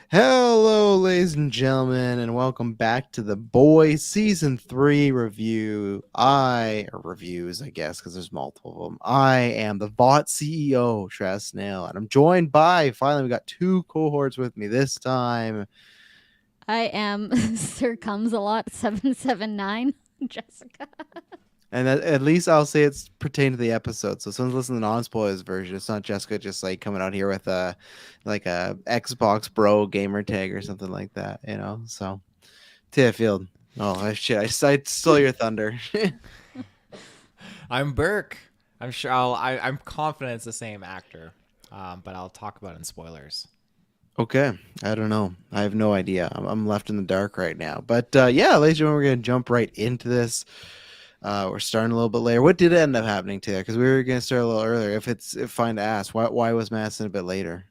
Hello, ladies and gentlemen, and welcome back to the Boys Season 3 review. Reviews, I guess, because there's multiple of them. I am the bot CEO, Travis Snail, and I'm joined by, finally, we got two cohorts with me this time. I am Sir Comes a Lot 779, Jessica. And at least I'll say it's pertained to the episode. So if someone's listening to the non-spoilers version, it's not Jessica just like coming out here with a Xbox Bro gamer tag or something like that, So Tia Field. Oh shit! I stole your thunder. I'm Burke. I'm sure I'm confident it's the same actor, but I'll talk about it in spoilers. Okay, I don't know. I have no idea. I'm left in the dark right now. But yeah, ladies and gentlemen, we're gonna jump right into this. We're starting a little bit later. What did end up happening to you? Because we were gonna start a little earlier. If fine to ask, why was Madison a bit later?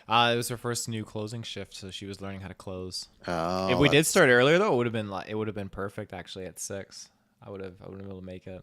It was her first new closing shift, so she was learning how to close. If Oh, we did that's start earlier, though, it would have been perfect actually at 6. I would have been able to make it,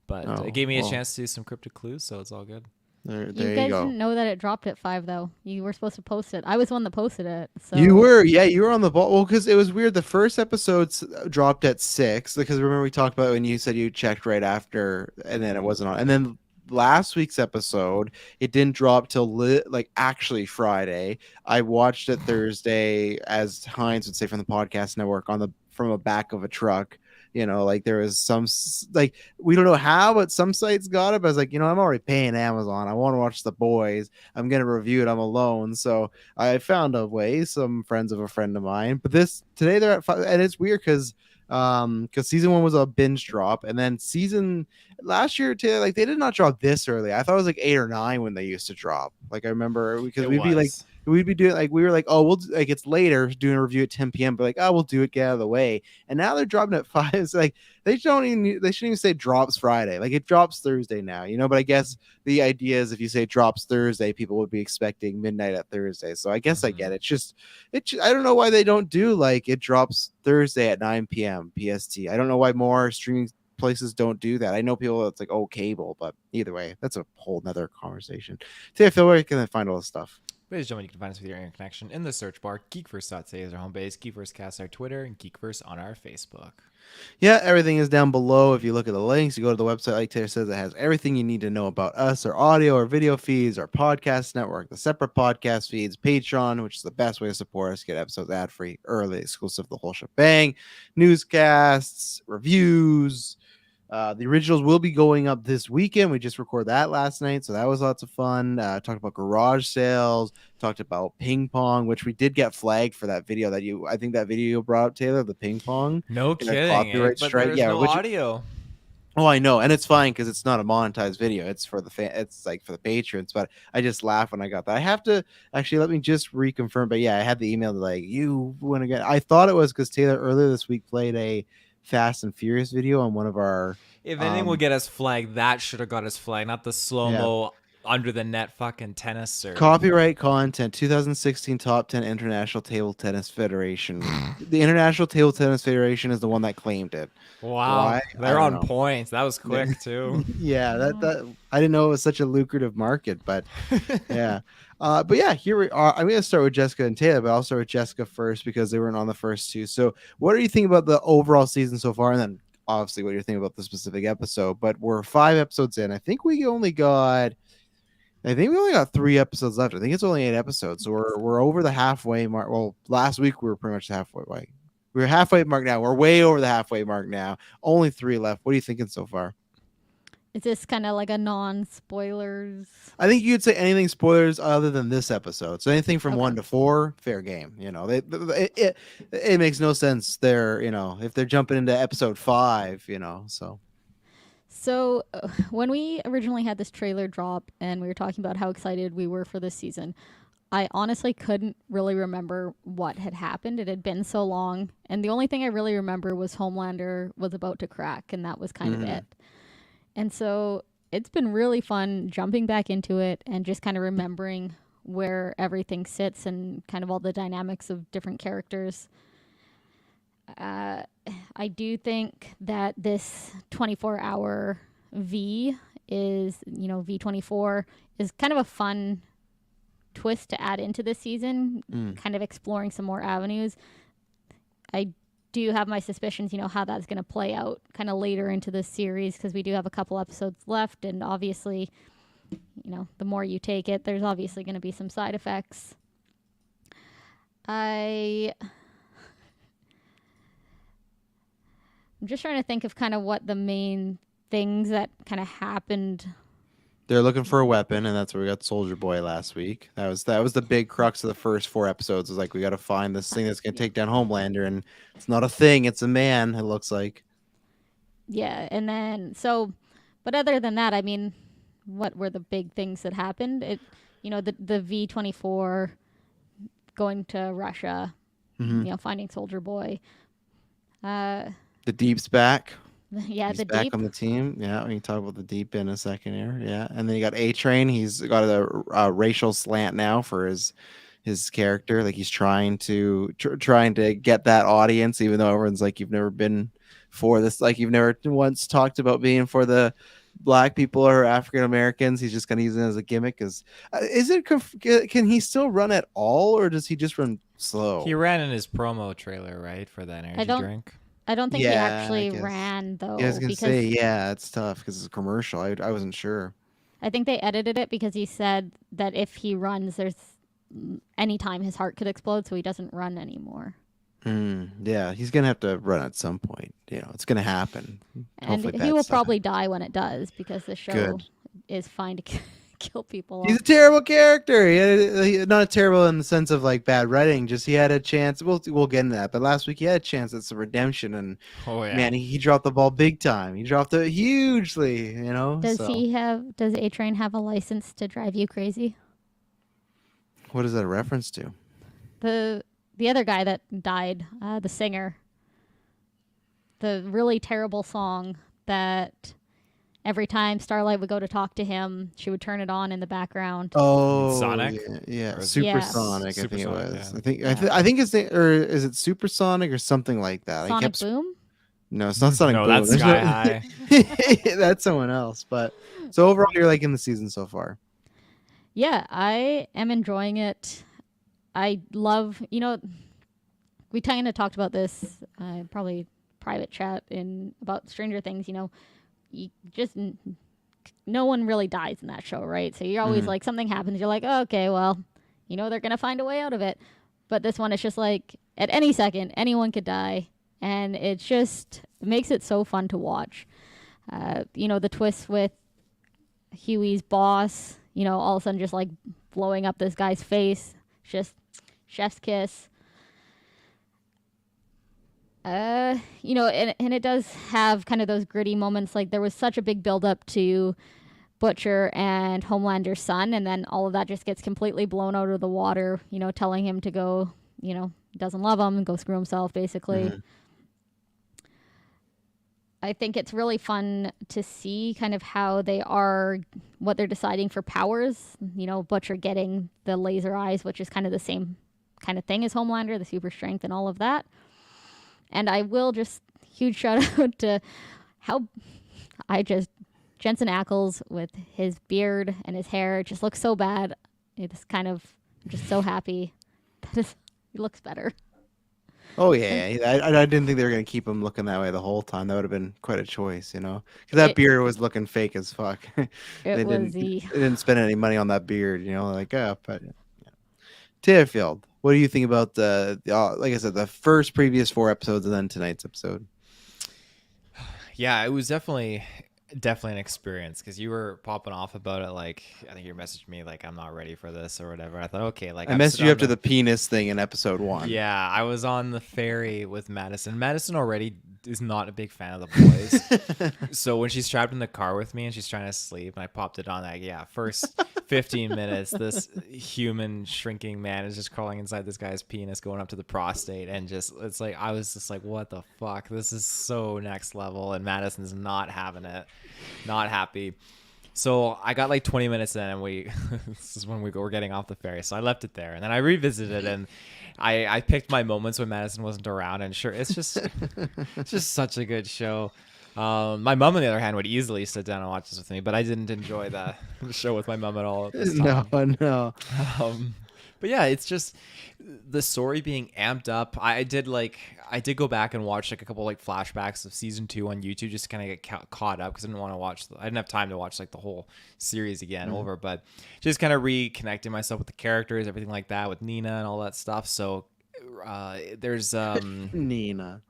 but it gave me a well. chance to do some cryptic clues, so it's all good. There You you guys go. didn't know that it dropped at 5, though. You were supposed to post it. I was the one that posted it. You So, were, yeah, you were on the ball. Well, because it was weird. The first episode dropped at 6 because remember we talked about it when you said you checked right after, and then it wasn't on. And then last week's episode, it didn't drop till like actually Friday. I watched it Thursday, as Heinz would say from the podcast network, on the from a back of a truck. Like there was like we don't know how, but some sites got it. But I was like, I'm already paying Amazon. I want to watch The Boys. I'm gonna review it. I'm alone, so I found a way. Some friends of a friend of mine, but this today they're at 5, and it's weird because season 1 was a binge drop, and then season last year too, like they did not drop this early. I thought it was like 8 or 9 when they used to drop. Like I remember because It was. we'd be doing like we were like, oh, like it's later doing a review at 10 p.m. but like, oh, we'll do it, get out of the way. And now they're dropping at 5. It's like they shouldn't even say drops Friday. Like it drops Thursday now, but I guess the idea is if you say drops Thursday, people would be expecting midnight at Thursday. So I guess I get it. I don't know why they don't do like it drops Thursday at 9 p.m. PST. I don't know why more streaming places don't do that. I know people it's like, oh, cable, but either way, that's a whole nother conversation. So I feel where you can find all this stuff. Ladies and gentlemen, you can find us with your internet connection in the search bar. GeekVerse.ca is our home base. GeekVerseCast our Twitter, and GeekVerse on our Facebook. Yeah, everything is down below. If you look at the links, you go to the website, like Taylor says, it has everything you need to know about us, our audio, our video feeds, our podcast network, the separate podcast feeds, Patreon, which is the best way to support us, get episodes ad-free, early, exclusive, the whole shebang, newscasts, reviews. The originals will be going up this weekend. We just recorded that last night, so that was lots of fun. Talked about garage sales, talked about ping pong, which we did get flagged for that video I think that video you brought up, Taylor, the ping pong No in a kidding, copyright but strike. there's Yeah, no which audio. oh, I know, and it's fine because it's not a monetized video. It's for the it's like for the patrons. But I just laughed when I got that. I have to actually let me just reconfirm. But yeah, I had the email like you want to get. I thought it was because Taylor earlier this week played a Fast and Furious video on one of our If anything will get us flagged, that should have got us flagged, not the slow yeah, mo under the net fucking tennis serve. copyright content 2016 top 10 International Table Tennis Federation. The International Table Tennis Federation is the one that claimed it. Wow, Why? I they're don't on know. point. That was quick too. Yeah, that I didn't know it was such a lucrative market, but yeah. But yeah, here we are. I'm gonna start with Jessica and Taylor, but I'll start with Jessica first because they weren't on the first two. So what do you think about the overall season so far? And then obviously what do you think about the specific episode? But we're 5 episodes in. I think we only got 3 episodes left. I think it's only 8 episodes. So we're over the halfway mark. Well, last week we were pretty much halfway. We're halfway mark now. We're way over the halfway mark now. Only 3 left. What are you thinking so far? is this kind of like a non-spoilers? I think you'd say anything spoilers other than this episode. So anything from Okay. 1 to 4, fair game. It makes no sense. If they're jumping into episode 5, so So, when we originally had this trailer drop and we were talking about how excited we were for this season, I honestly couldn't really remember what had happened. It had been so long. And the only thing I really remember was Homelander was about to crack, and that was kind of Mhm. it. And so it's been really fun jumping back into it and just kind of remembering where everything sits and kind of all the dynamics of different characters. Uh, I do think that this 24-hour V is, V24 is kind of a fun twist to add into this season, kind of exploring some more avenues. I do have my suspicions, how that's going to play out kind of later into this series, because we do have a couple episodes left, and obviously, the more you take it, there's obviously going to be some side effects. I'm just trying to think of kind of what the main things that kind of happened. They're looking for a weapon, and that's where we got Soldier Boy last week. That was the big crux of the first 4 episodes. Is like, we got to find this thing that's going to take down Homelander, and it's not a thing; it's a man. It looks like. Yeah, and then but other than that, I mean, what were the big things that happened? The V-24 going to Russia, finding Soldier Boy. The Deep's back. Yeah, He's the back Deep. on the team. Yeah, we can talk about the Deep in a second here. Yeah, and then you got A-Train. He's got a racial slant now for his character. Like, he's trying to get that audience, even though everyone's like, you've never been for this. Like, you've never once talked about being for the Black people or African Americans. He's just gonna use it as a gimmick. Can he still run at all, or does he just run slow? He ran in his promo trailer, right, for the energy drink. I don't think he Yeah, actually I guess. anyone though. Yeah, I was gonna because say, yeah, it's tough because it's a commercial. I wasn't sure. I think they edited it because he said that if he runs, there's anytime his heart could explode, so he doesn't run anymore. Yeah, he's gonna have to run at some point. It's gonna happen. And Hopefully he will Pat's probably die when it does, because the show Good. is fine to kill people He's off. a terrible character. Not terrible in the sense of like bad writing. Just he had a chance. We'll get into that. But last week he had a chance at some redemption, and man, he dropped the ball big time. He dropped it hugely. Does A-Train have a license to drive you crazy? What is that a reference to? The other guy that died, the singer, the really terrible song that every time Starlight would go to talk to him, she would turn it on in the background. Oh, Sonic? yeah, Or is it- Supersonic. I think it Supersonic, was. yeah. I think it's or is it Supersonic or something like that? Sonic Boom? No, it's not Sonic No, Boom. that's There's Sky no- High. That's someone else. But so overall, you're liking the season so far. Yeah, I am enjoying it. I love, we kind of talked about this, probably private chat about Stranger Things. You just no one really dies in that show, right? So you're always like, something happens, you're like, oh, okay, well, they're gonna find a way out of it. But this one, it's just like at any second, anyone could die, and it makes it so fun to watch. The twist with Huey's boss, all of a sudden just like blowing up this guy's face, just chef's kiss. And it does have kind of those gritty moments. Like, there was such a big buildup to Butcher and Homelander's son, and then all of that just gets completely blown out of the water, telling him to go, doesn't love him and go screw himself, basically. I think it's really fun to see kind of how what they're deciding for powers. Butcher getting the laser eyes, which is kind of the same kind of thing as Homelander, the super strength and all of that. And I will just huge shout out to Jensen Ackles with his beard and his hair just looks so bad. It's kind of just so happy that he looks better. Oh yeah, I didn't think they were gonna keep him looking that way the whole time. That would have been quite a choice, because that beard was looking fake as fuck. They didn't spend any money on that beard, but yeah. Tayfield, what do you think about like I said, the previous 4 episodes and then tonight's episode? Yeah, it was definitely an experience, because you were popping off about it. Like, I think you messaged me like, I'm not ready for this or whatever. I thought, okay, like I messaged you after the penis thing in episode 1. Yeah, I was on the ferry with Madison. Madison already is not a big fan of the boys. So when she's trapped in the car with me and she's trying to sleep, and I popped it on, like, first 15 minutes, this human shrinking man is just crawling inside this guy's penis, going up to the prostate, and it's like, I was just like, what the fuck? This is so next level, and Madison's not having it, not happy. So I got like 20 minutes in, and this is when we're getting off the ferry. So I left it there, and then I revisited, and I picked my moments when Madison wasn't around, and sure, it's just such a good show. My mom, on the other hand, would easily sit down and watch this with me, but I didn't enjoy the show with my mom at all at this time. No. But yeah, it's just the story being amped up. I did go back and watch like a couple like flashbacks of season 2 on YouTube just to kind of get caught up because I didn't want to watch. I didn't have time to watch like the whole series again over, but just kind of reconnecting myself with the characters, everything like that, with Nina and all that stuff. So there's Nina.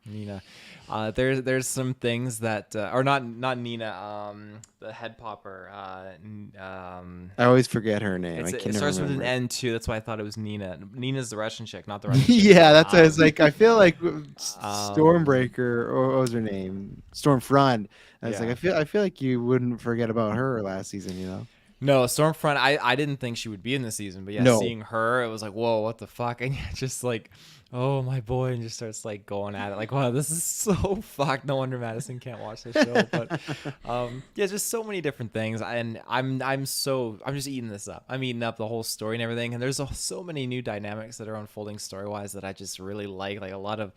There's some things that or not Nina, the head popper. I always forget her name. It starts with an N too. That's why I thought it was Nina. Nina's the Russian chick, not the Russian chick. Yeah, that's why I was like, I feel like Stormbreaker, or what was her name? Stormfront. I was like, I feel like you wouldn't forget about her last season, you know? No, Stormfront. I didn't think she would be in the season, but seeing her, it was like, whoa, what the fuck? And just like, oh my boy, and just starts like going at it, like, wow, this is so fucked. No wonder Madison can't watch this show. But just so many different things, and I'm just eating this up. I'm eating up the whole story and everything, and there's so many new dynamics that are unfolding story wise that I just really like a lot of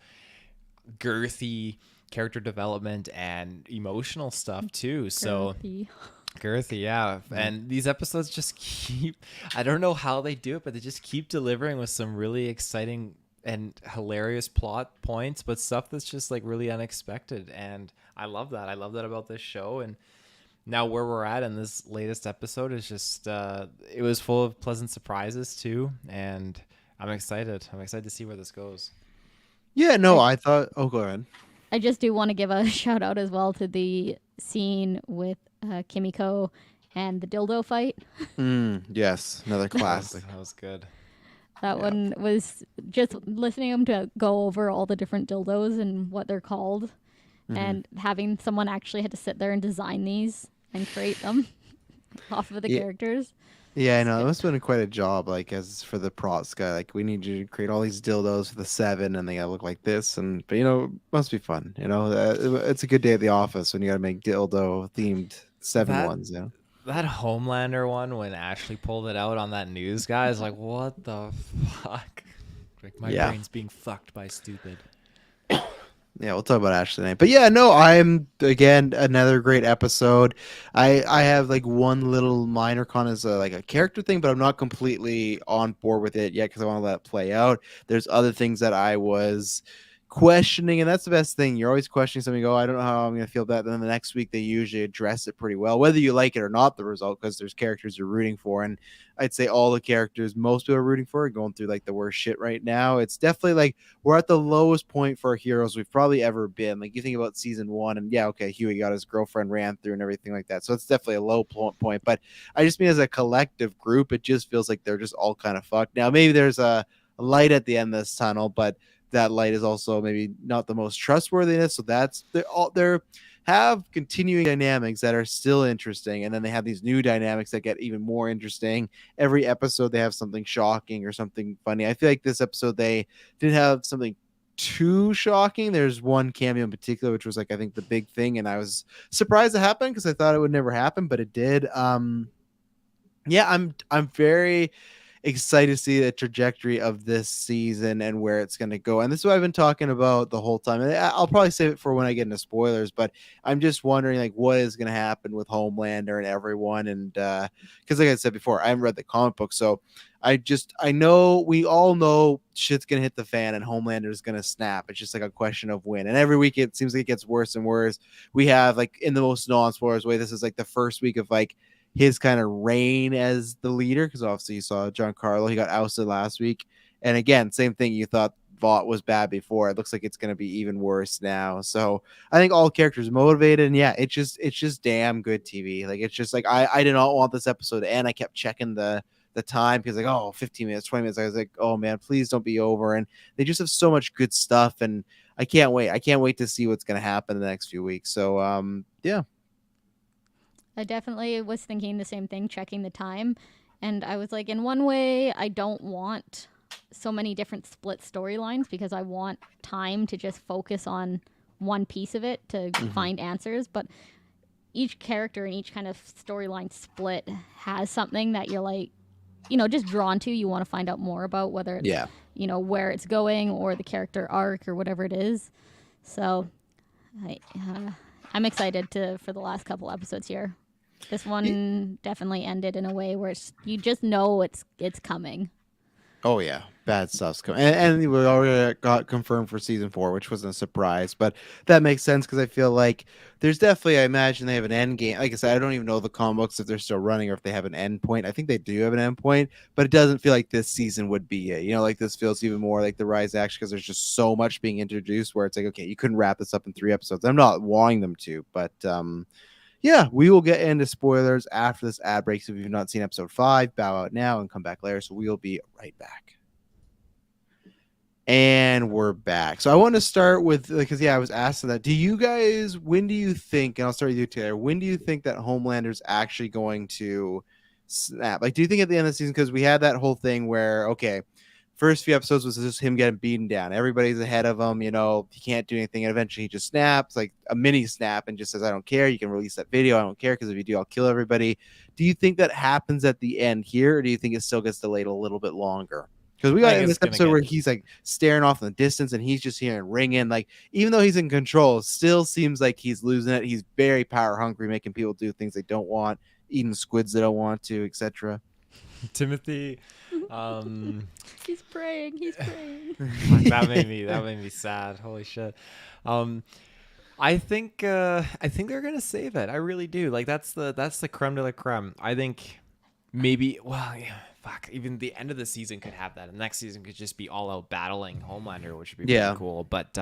girthy character development and emotional stuff too. So. Girthy, yeah. And these episodes just I don't know how they do it, but they just keep delivering with some really exciting and hilarious plot points, but stuff that's just like really unexpected. And I love that. I love that about this show. And now where we're at in this latest episode is just, it was full of pleasant surprises too. And I'm excited. I'm excited to see where this goes. Yeah, no, I thought, go ahead. I just do want to give a shout out as well to the scene with Kimiko and the dildo fight. Yes, another classic. That was good. That one was just listening to them to go over all the different dildos and what they're called, and having someone actually had to sit there and design these and create them off of the characters. Yeah, I know. It must have been quite a job, like, as for the props guy. Like, we need you to create all these dildos for the 7, and they gotta look like this. But, it must be fun. It's a good day at the office when you gotta make dildo-themed 7 ones, you know? That Homelander one, when Ashley pulled it out on that news guy, is like, what the fuck? Like, my brain's being fucked by stupid. Yeah, we'll talk about Ashley tonight. But yeah, no, I'm again another great episode. I have like one little minor con as a character thing, but I'm not completely on board with it yet because I want to let it play out. There's other things that I was questioning, and that's the best thing. You're always questioning something. You go, I don't know how I'm going to feel about that. Then the next week they usually address it pretty well, whether you like it or not. The result, because there's characters you're rooting for, and I'd say all the characters most people are rooting for are going through like the worst shit right now. It's definitely like we're at the lowest point for our heroes we've probably ever been. Like you think about season 1, and Huey got his girlfriend ran through and everything like that, so it's definitely a low point. But I just mean as a collective group, it just feels like they're just all kind of fucked. Now maybe there's a light at the end of this tunnel, but that light is also maybe not the most trustworthiness. So they're have continuing dynamics that are still interesting, and then they have these new dynamics that get even more interesting. Every episode they have something shocking or something funny. I feel like this episode they didn't have something too shocking. There's one cameo in particular, which was like I think the big thing, and I was surprised it happened because I thought it would never happen, but it did. I'm very excited to see the trajectory of this season and where it's going to go. And this is what I've been talking about the whole time. And I'll probably save it for when I get into spoilers, but I'm just wondering like what is going to happen with Homelander and everyone. And because like I said before, I haven't read the comic book. So I know we all know shit's going to hit the fan and Homelander is going to snap. It's just like a question of when. And every week it seems like it gets worse and worse. We have like in the most non-spoilers way, this is like the first week of like his kind of reign as the leader, because obviously you saw Giancarlo, he got ousted last week, and again same thing, you thought Vought was bad before, it looks like it's going to be even worse now. So I think all characters motivated, and yeah, it's just damn good TV. Like it's just like I did not want this episode to end. I kept checking the time because like 15 minutes 20 minutes, I was like, oh man, please don't be over. And they just have so much good stuff, and I can't wait to see what's going to happen in the next few weeks. So yeah, I definitely was thinking the same thing, checking the time. And I was like, in one way, I don't want so many different split storylines because I want time to just focus on one piece of it to find answers. But each character and each kind of storyline split has something that you're like, just drawn to. You want to find out more about whether it's, where it's going or the character arc or whatever it is. So I'm excited for the last couple episodes here. This one definitely ended in a way where you just know it's coming. Oh yeah, bad stuff's coming, and we already got confirmed for season 4, which wasn't a surprise, but that makes sense because I feel like there's definitely. I imagine they have an end game. Like I said, I don't even know the comic books if they're still running or if they have an end point. I think they do have an end point, but it doesn't feel like this season would be it. You know, like this feels even more like the Rise of Action because there's just so much being introduced where it's like, okay, you couldn't wrap this up in 3 episodes. I'm not wanting them to, but yeah, we will get into spoilers after this ad break. So if you've not seen episode 5, bow out now and come back later. So we'll be right back. And we're back. So I want to start with, because I was asked that. Do you guys, when do you think, and I'll start with you, Taylor, when do you think that Homelander's actually going to snap? Like, do you think at the end of the season, because we had that whole thing where, okay, first few episodes was just him getting beaten down. Everybody's ahead of him, you know, he can't do anything. And eventually he just snaps, like a mini snap, and just says, I don't care. You can release that video. I don't care, because if you do, I'll kill everybody. Do you think that happens at the end here, or do you think it still gets delayed a little bit longer? Because we got in this episode where he's like staring off in the distance and he's just hearing ringing. Like, even though he's in control, it still seems like he's losing it. He's very power hungry, making people do things they don't want, eating squids they don't want to, etc. Timothy, he's praying. that made me sad. Holy shit. I think they're gonna save it. I really do. Like, that's the creme de la creme. I think maybe, well, yeah, fuck, even the end of the season could have that, and next season could just be all out battling Homelander, which would be pretty cool. But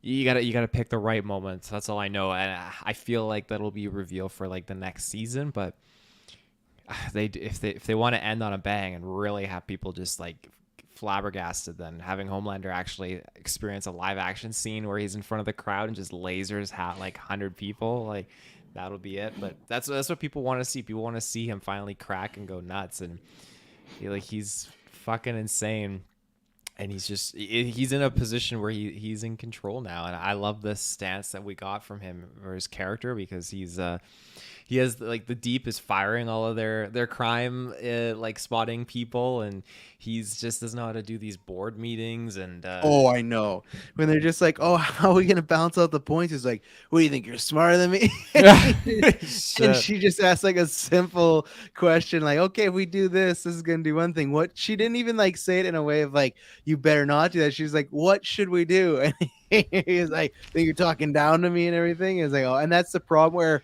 you gotta pick the right moments. That's all I know, and I feel like that'll be a reveal for like the next season. But if they want to end on a bang and really have people just like flabbergasted, then having Homelander actually experience a live action scene where he's in front of the crowd and just lasers like 100 people, like, that'll be it. But that's what people want to see. People want to see him finally crack and go nuts, and he's fucking insane. And he's in a position where he's in control now, and I love this stance that we got from him or his character, because he has like the Deep is firing all of their crime like spotting people, and he's just doesn't know how to do these board meetings. And oh, I know, when they're just like, oh, how are we gonna balance out the points? He's like, what do you think, you're smarter than me? And she just asked like a simple question, like, okay, if we do this is gonna do one thing. What, she didn't even like say it in a way of like, you better not do that. She's like, what should we do? And he's like, think you're talking down to me and everything. He's like, oh, and that's the problem where,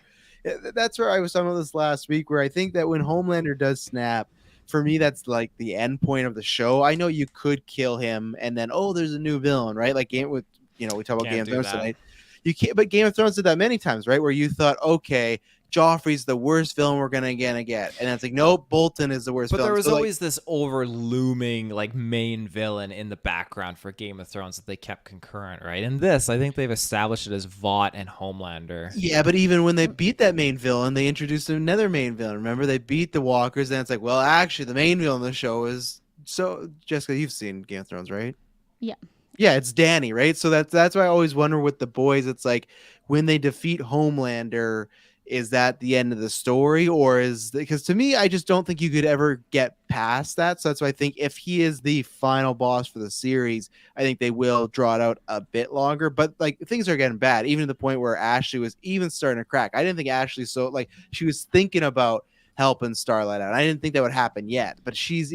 that's where I was talking about this last week, where I think that when Homelander does snap, for me, that's like the end point of the show. I know you could kill him and then, oh, there's a new villain, right? Like we talk about Game of Thrones tonight. You can't, but Game of Thrones did that many times, right? Where you thought, okay, Joffrey's the worst villain we're gonna get, and it's like, nope, Bolton is the worst. But villain. there was always this over looming like main villain in the background for Game of Thrones that they kept concurrent, right? And this, I think they've established it as Vought and Homelander. Yeah, but even when they beat that main villain, they introduced another main villain. Remember, they beat the Walkers, and it's like, well, actually, the main villain of the show is, so Jessica, you've seen Game of Thrones, right? Yeah. Yeah, it's Danny, right? So that's why I always wonder with the boys. It's like when they defeat Homelander, is that the end of the story, or because to me, I just don't think you could ever get past that. So that's why I think if he is the final boss for the series, I think they will draw it out a bit longer. But like, things are getting bad, even to the point where Ashley was even starting to crack. I didn't think Ashley, so like, she was thinking about helping Starlight out. I didn't think that would happen yet, but she's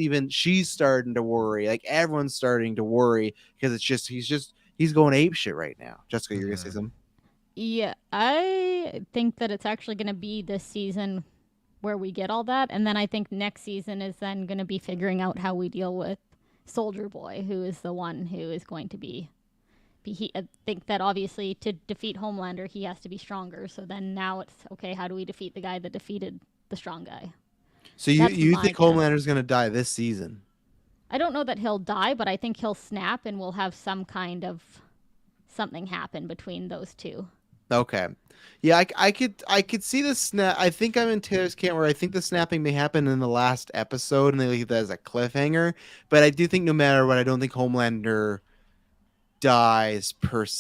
starting to worry. Like, everyone's starting to worry because he's going ape shit right now. Jessica, you're gonna say something? Yeah, I think that it's actually going to be this season where we get all that, and then I think next season is then going to be figuring out how we deal with Soldier Boy, who is the one who is going to be I think that obviously to defeat Homelander, he has to be stronger. So then now it's, okay, how do we defeat the guy that defeated the strong guy? So you think Homelander's going to die this season? I don't know that he'll die, but I think he'll snap, and we'll have some kind of something happen between those two. Okay. Yeah, I could see the snap. I think I'm in Taylor's camp where I think the snapping may happen in the last episode and they leave that as a cliffhanger. But I do think no matter what, I don't think Homelander dies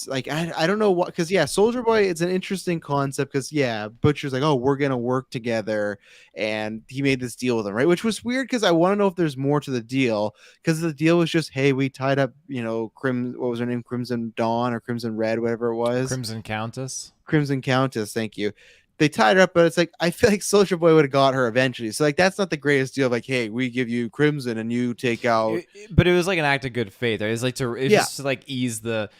like I don't know what, because yeah, Soldier Boy, it's an interesting concept because yeah, Butcher's like, oh, we're gonna work together, and he made this deal with him, right? Which was weird because I want to know if there's more to the deal, because the deal was just, hey, we tied up, what was her name, Crimson Dawn or Crimson Red, whatever it was. Crimson Countess. Crimson Countess, thank you. They tied her up, but it's like I feel like Soldier Boy would have got her eventually. So like that's not the greatest deal. Like, hey, we give you Crimson and you take out. But it was like an act of good faith. Right? It was like Yeah. just to like ease the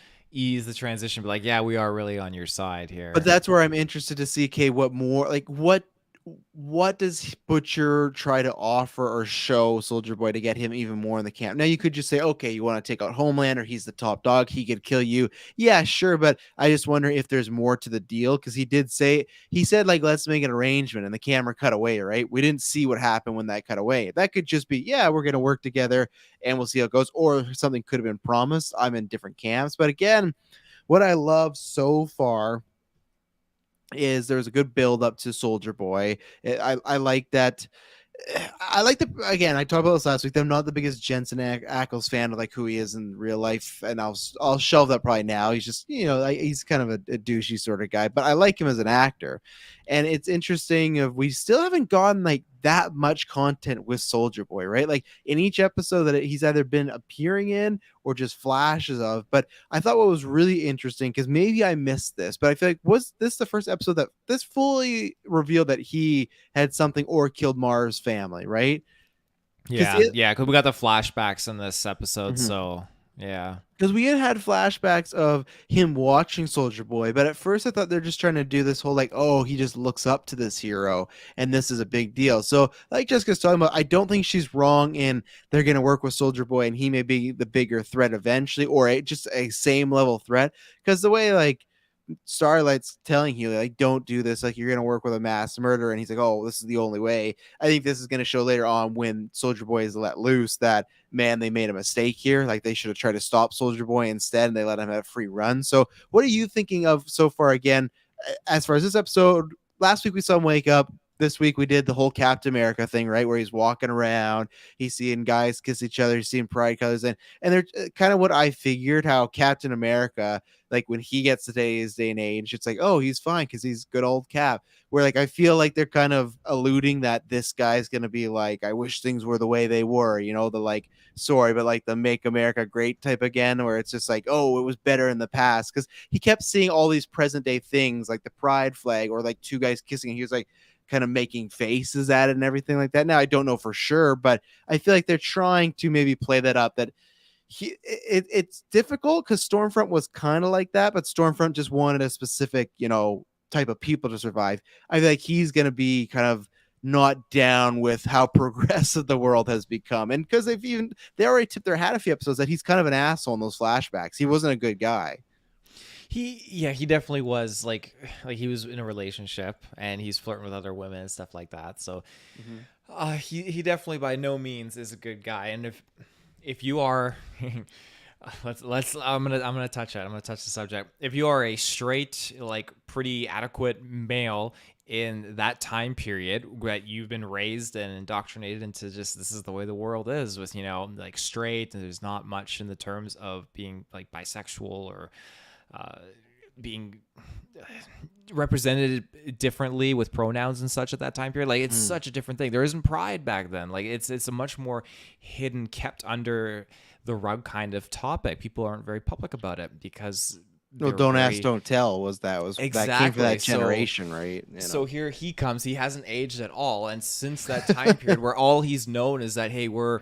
transition. But like, yeah, we are really on your side here. But that's where I'm interested to see, okay, what more, like what does Butcher try to offer or show Soldier Boy to get him even more in the camp? Now you could just say, okay, you want to take out Homelander, he's the top dog, he could kill you. Yeah, sure, but I just wonder if there's more to the deal, because he said like, let's make an arrangement, and the camera cut away, right? We didn't see what happened when that cut away. That could just be, yeah, we're gonna work together and we'll see how it goes, or something could have been promised. I'm in different camps, but again, what I love so far is there's a good build up to Soldier Boy. I like that. I like the, again, I talked about this last week. I'm not the biggest Jensen Ackles fan of like who he is in real life, and I'll shelve that probably now. He's just, he's kind of a douchey sort of guy, but I like him as an actor. And it's interesting of, we still haven't gotten like that much content with Soldier Boy, right? Like in each episode that he's either been appearing in or just flashes of. But I thought what was really interesting, because maybe I missed this, but I feel like, was this the first episode that this fully revealed that he had something or killed Mars' family, right? Yeah, because we got the flashbacks in this episode, so yeah. Because we had flashbacks of him watching Soldier Boy, but at first I thought they're just trying to do this whole like, oh, he just looks up to this hero, and this is a big deal. So like Jessica's talking about, I don't think she's wrong in they're going to work with Soldier Boy, and he may be the bigger threat eventually, or just a same level threat. Because the way like Starlight's telling you, like, don't do this, like, you're gonna work with a mass murderer, and he's like, oh, this is the only way. I think this is gonna show later on when Soldier Boy is let loose that, man, they made a mistake here. Like, they should have tried to stop Soldier Boy instead, and they let him have free run. So what are you thinking of so far? Again, as far as this episode, last week we saw him wake up. This week we did the whole Captain America thing, right, where he's walking around, he's seeing guys kiss each other, he's seeing pride colors, and they're kind of what I figured, how Captain America, like when he gets to today's day and age, it's like, oh, he's fine because he's good old Cap. Where like I feel like they're kind of alluding that this guy's gonna be like, I wish things were the way they were, the like, sorry, but like the Make America Great type again, where it's just like, oh, it was better in the past, because he kept seeing all these present day things like the pride flag or like two guys kissing, and he was like kind of making faces at it and everything like that. Now I don't know for sure, but I feel like they're trying to maybe play that up, that it's difficult because Stormfront was kind of like that, but Stormfront just wanted a specific, type of people to survive. I feel like he's going to be kind of not down with how progressive the world has become. And because they already tipped their hat a few episodes that he's kind of an asshole in those flashbacks. He wasn't a good guy. He definitely was like he was in a relationship and he's flirting with other women and stuff like that. So he definitely by no means is a good guy. And if you are I'm gonna touch it. I'm gonna touch the subject. If you are a straight, like pretty adequate male in that time period, that you've been raised and indoctrinated into just this is the way the world is, with like straight, and there's not much in the terms of being like bisexual or being represented differently with pronouns and such at that time period. Like it's such a different thing. There isn't pride back then. Like it's a much more hidden, kept under the rug kind of topic. People aren't very public about it because Don't ask, don't tell was exactly that came from that generation, right? So here he comes. He hasn't aged at all, and since that time period where all he's known is that, hey, we're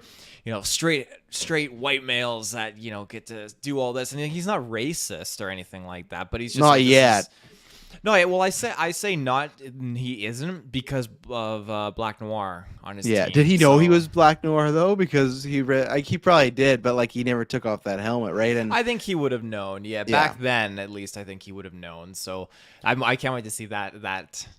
straight white males that get to do all this, and he's not racist or anything like that, but he's just not like, yet. No, well, I say not. He isn't because of Black Noir on his team. Did he know he was Black Noir though? Because he probably did, but like he never took off that helmet, right? And I think he would have known. Yeah, back then at least, I think he would have known. So I can't wait to see that.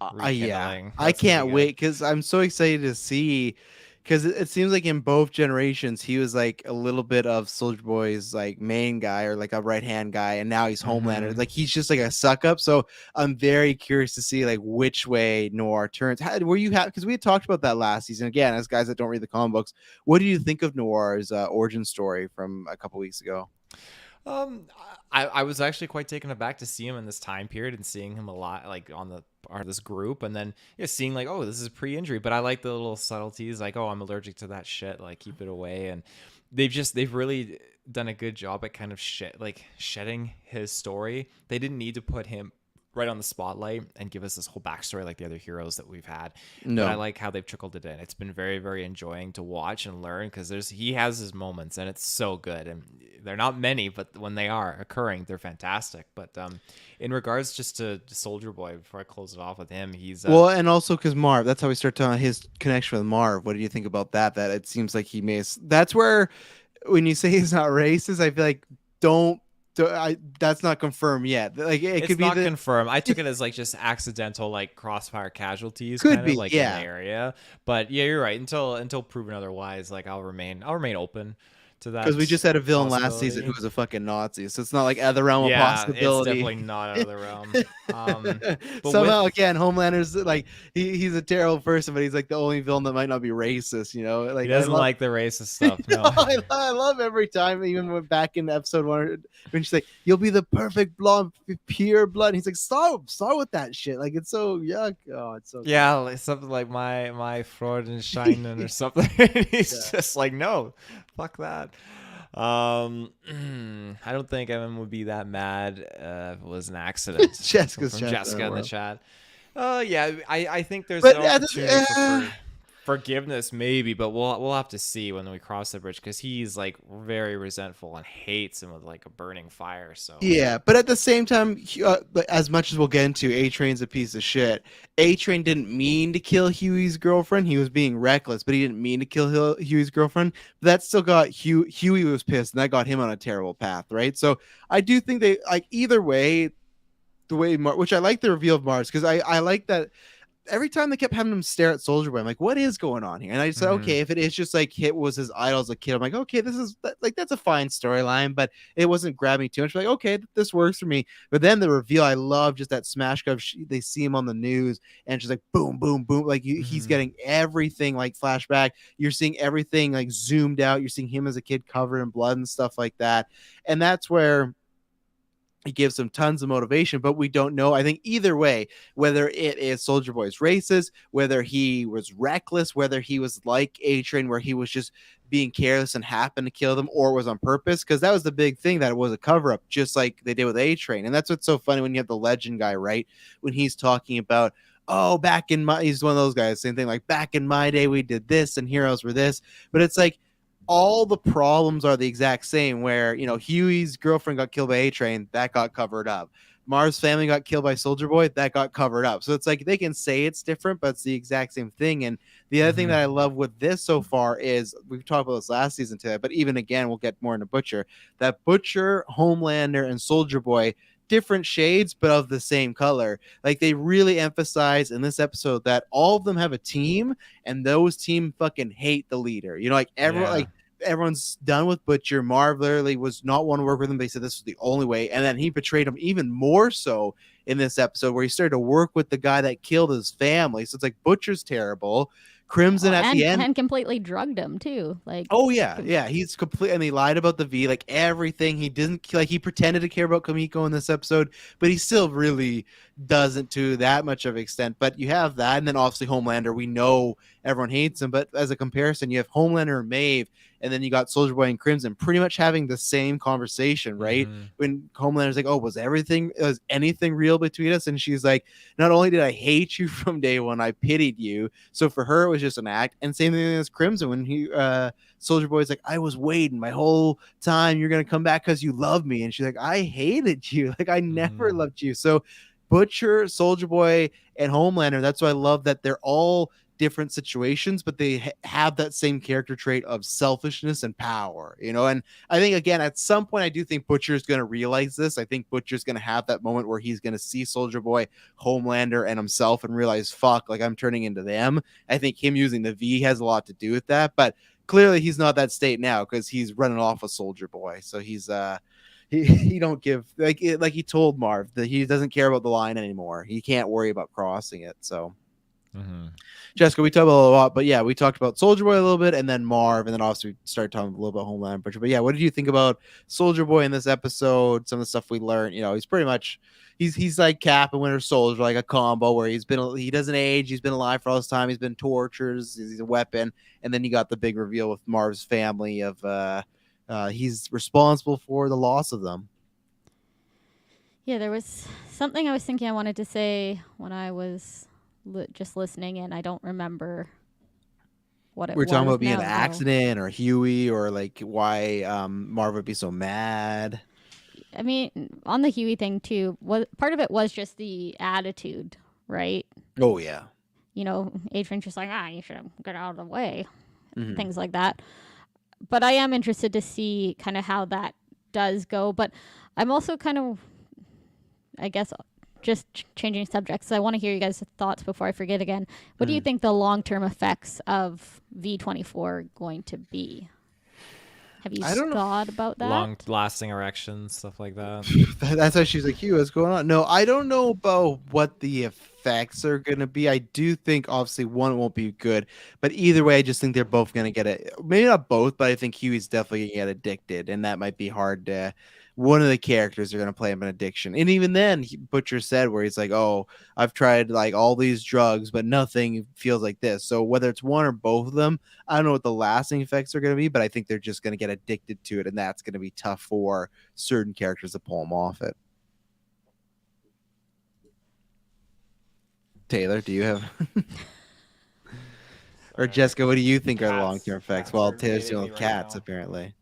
I can't wait because I'm so excited to see. Because it seems like in both generations, he was like a little bit of Soldier Boy's like main guy or like a right hand guy, and now he's Homelander. Like he's just like a suck up. So I'm very curious to see like which way Noir turns. Were you happy? Because we had talked about that last season. Again, as guys that don't read the comic books, what do you think of Noir's origin story from a couple weeks ago? Um, I was actually quite taken aback to see him in this time period and seeing him a lot, like on the part of this group, and then seeing like, oh, this is pre-injury. But I like the little subtleties, like, oh, I'm allergic to that shit, like keep it away. And they've really done a good job at kind of shedding his story. They didn't need to put him right on the spotlight and give us this whole backstory like the other heroes that we've had. But I No. like how they've trickled it in. It's been very, very enjoying to watch and learn because he has his moments and it's so good. And they're not many, but when they are occurring, they're fantastic. But in regards just to Soldier Boy, before I close it off with him, he's Well, and also because Marv, that's how we start talking his connection with Marv. What do you think about that? That it seems like he may. That's where, when you say he's not racist, I feel like that's not confirmed yet. Like it it's could be not the confirmed. I took it as like just accidental like crossfire casualties could kind of be, like yeah. in the area. But yeah, you're right. Until proven otherwise, like I'll remain open to Because that we just had a villain last season possibility. who was a fucking Nazi, so it's not like out of the realm of Yeah, it's possibility. definitely not out of the realm. But Somehow, with again, Homelander's like he's a terrible person, but he's like the only villain that might not be racist. You know, he like I doesn't love. like the racist stuff. No, No. I love every time, even when back in episode 1 when she's like, "You'll be the perfect blonde, pure blood." And he's like, "Stop with that shit! Like it's so yuck." Oh, it's so Yeah, like something like my Freudenscheinen or something. He's yeah. just like, no, fuck that. I don't think Evan would be that mad if it was an accident Jessica's from chat. Jessica in the chat. Yeah, I think there's But an opportunity for forgiveness, maybe, but we'll have to see when we cross the bridge because he's like very resentful and hates him with like a burning fire. So yeah, but at the same time, as much as we'll get into, A Train's a piece of shit. A Train didn't mean to kill Huey's girlfriend. He was being reckless, but he didn't mean to kill Huey's girlfriend. But that still got Huey was pissed, and that got him on a terrible path, right? So I do think they like either way. The way which I like the reveal of Mars because I like that every time they kept having him stare at Soldier Boy, I'm like, what is going on here? And I said, okay, if it is just like Hit was his idol as a kid, I'm like, okay, this is like that's a fine storyline, but it wasn't grabbing me too much. Like, okay, this works for me. But then the reveal, I love just that smash cut. They see him on the news, and she's like, boom, boom, boom. Like he's getting everything like flashback. You're seeing everything like zoomed out. You're seeing him as a kid covered in blood and stuff like that. And that's where it gives him tons of motivation, but we don't know. I think either way, whether it is Soldier Boy's racist, whether he was reckless, whether he was like A Train, where he was just being careless and happened to kill them, or was on purpose, because that was the big thing, that it was a cover up, just like they did with A Train. And that's what's so funny when you have the legend guy, right? When he's talking about, oh, back in my, he's one of those guys, same thing, like back in my day, we did this and heroes were this. But it's like, all the problems are the exact same, where, you know, Huey's girlfriend got killed by A Train, that got covered up. Marv's family got killed by Soldier Boy, that got covered up. So it's like they can say it's different, but it's the exact same thing. And the other thing that I love with this so far is, we've talked about this last season today, but even again, we'll get more into Butcher. That Butcher, Homelander, and Soldier Boy, different shades, but of the same color. Like they really emphasize in this episode that all of them have a team, and those team fucking hate the leader. You know, like everyone, like everyone's done with Butcher. Marv literally was not want to work with him. They said this was the only way. And then he betrayed him even more so in this episode, where he started to work with the guy that killed his family. So it's like Butcher's terrible. Crimson at the end. And completely drugged him too. Like, oh yeah, he's complete, and he lied about the V, like everything. He didn't, like, he pretended to care about Kimiko in this episode, but he still really doesn't to that much of an extent. But you have that, and then obviously Homelander, we know everyone hates him, but as a comparison, you have Homelander and Maeve, and then you got Soldier Boy and Crimson pretty much having the same conversation, right? When Homelander's like, oh, was anything real between us? And she's like, not only did I hate you from day one, I pitied you. So for her, it was just an act. And same thing as Crimson, when he Soldier Boy's like, I was waiting my whole time, you're gonna come back because you love me. And she's like, I hated you, like I never loved you. So Butcher, Soldier Boy, and Homelander, that's why I love that they're all different situations, but they have that same character trait of selfishness and power, you know. And I think, again, at some point, I do think Butcher's going to realize this. I think Butcher's going to have that moment where he's going to see Soldier Boy, Homelander, and himself and realize, fuck, like I'm turning into them. I think him using the V has a lot to do with that, but clearly he's not that state now because he's running off a Soldier Boy. So he's he don't give, like he told Marv that he doesn't care about the line anymore. He can't worry about crossing it. So Jessica, we talked about a lot, but yeah, we talked about Soldier Boy a little bit, and then Marv, and then obviously we started talking a little about Homeland Butcher. But yeah, what did you think about Soldier Boy in this episode? Some of the stuff we learned, he's pretty much he's like Cap and Winter Soldier, like a combo where he doesn't age, he's been alive for all this time, he's been tortured, he's a weapon, and then you got the big reveal with Marv's family of he's responsible for the loss of them. Yeah, there was something I was thinking I wanted to say when I was just listening, and I don't remember what it was. We're talking about being now, an accident or Huey or like why Marv would be so mad. I mean, on the Huey thing too, part of it was just the attitude, right? Oh yeah. Adrian's just like, you should get out of the way, things like that. But I am interested to see kind of how that does go. But I'm also kind of, I guess, just changing subjects. So I want to hear you guys' thoughts before I forget again. What do you think the long-term effects of V24 are going to be? Have you thought about that? Long-lasting erections, stuff like that. That's why she's like, Hugh, what's going on? No, I don't know about what the effects are going to be. I do think, obviously, one won't be good. But either way, I just think they're both going to get it. Maybe not both, but I think Huey's definitely going to get addicted. And that might be hard to... One of the characters are going to play him an addiction. And even then, Butcher said where he's like, oh, I've tried like all these drugs, but nothing feels like this. So whether it's one or both of them, I don't know what the lasting effects are going to be, but I think they're just going to get addicted to it. And that's going to be tough for certain characters to pull them off it. Taylor, do you have... or Jessica, what do you think are the long-term effects? Well, Taylor's dealing with cats, apparently.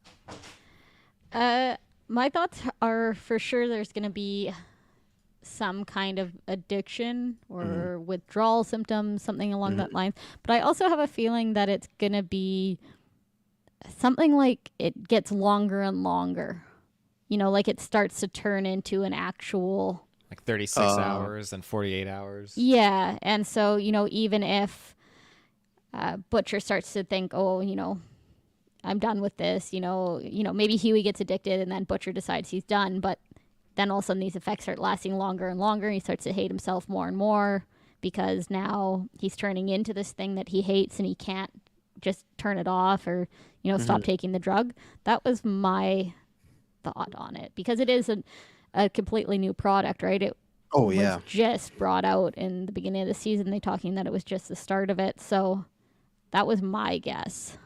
My thoughts are for sure there's going to be some kind of addiction or withdrawal symptoms, something along that line. But I also have a feeling that it's going to be something like it gets longer and longer. Like it starts to turn into an actual... Like 36 hours and 48 hours. Yeah. And so, even if Butcher starts to think, I'm done with this, maybe Huey gets addicted and then Butcher decides he's done, but then all of a sudden these effects start lasting longer and longer. And he starts to hate himself more and more because now he's turning into this thing that he hates and he can't just turn it off or, stop taking the drug. That was my thought on it because it is a completely new product, right? It was just brought out in the beginning of the season. They're talking that it was just the start of it. So that was my guess.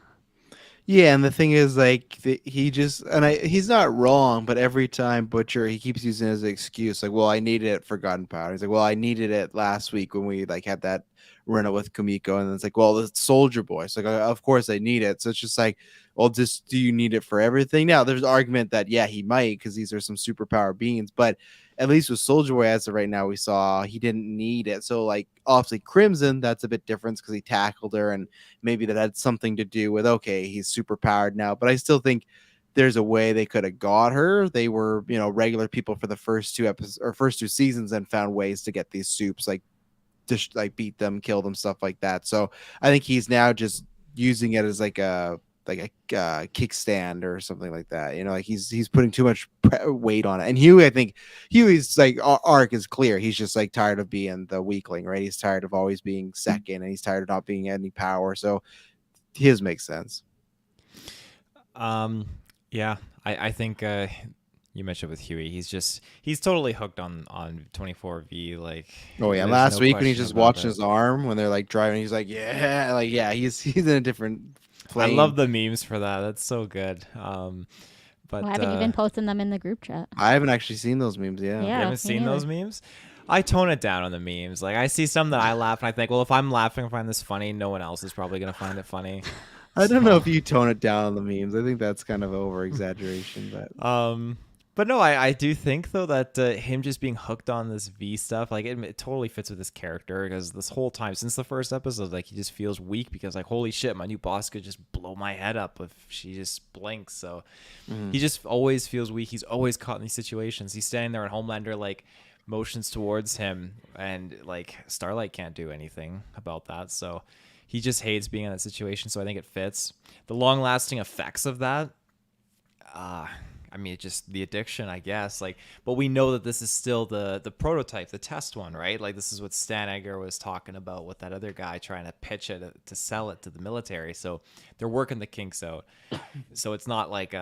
Yeah, and the thing is, like, he's not wrong, but every time Butcher, he keeps using it as an excuse, like, well, I needed it for gunpowder. He's like, well, I needed it last week when we, like, had that run-up with Kimiko, and it's like, well, the Soldier Boy. It's like, of course I need it. So it's just like, well, do you need it for everything? Now, there's argument that, yeah, he might, because these are some superpower beings, but at least with Soldier Boy, as of right now, we saw he didn't need it. So, like, obviously, Crimson, that's a bit different because he tackled her, and maybe that had something to do with, okay, he's super powered now. But I still think there's a way they could have got her. They were, regular people for the first two episodes or first two seasons and found ways to get these soups, like, just like beat them, kill them, stuff like that. So I think he's now just using it as like a kickstand or something like that. Like he's putting too much weight on it. And Huey, I think Huey's like arc is clear. He's just like tired of being the weakling, right? He's tired of always being second, and he's tired of not being any power. So his makes sense. Yeah, I think you mentioned with Huey, he's totally hooked on 24V. Like, oh yeah, last week when he's just watching his arm when they're like driving, he's like, yeah, he's in a different plane. I love the memes for that. That's so good. But why haven't you been posting them in the group chat? I haven't actually seen those memes. Yeah, you haven't seen those memes? I tone it down on the memes. Like, I see some that I laugh and I think, well, if I'm laughing and find this funny, no one else is probably gonna find it funny. I don't know if you tone it down on the memes. I think that's kind of over exaggeration, but no, I do think though that him just being hooked on this V stuff, like it totally fits with his character because this whole time since the first episode, like he just feels weak because like, holy shit, my new boss could just blow my head up if she just blinks. So he just always feels weak. He's always caught in these situations. He's standing there and Homelander like motions towards him and like Starlight can't do anything about that. So he just hates being in that situation. So I think it fits. The long lasting effects of that, mean, it's just the addiction, I guess. Like, but we know that this is still the prototype, the test one, right? Like, this is what Stan Edgar was talking about with that other guy trying to pitch it to sell it to the military. So they're working the kinks out. So it's not like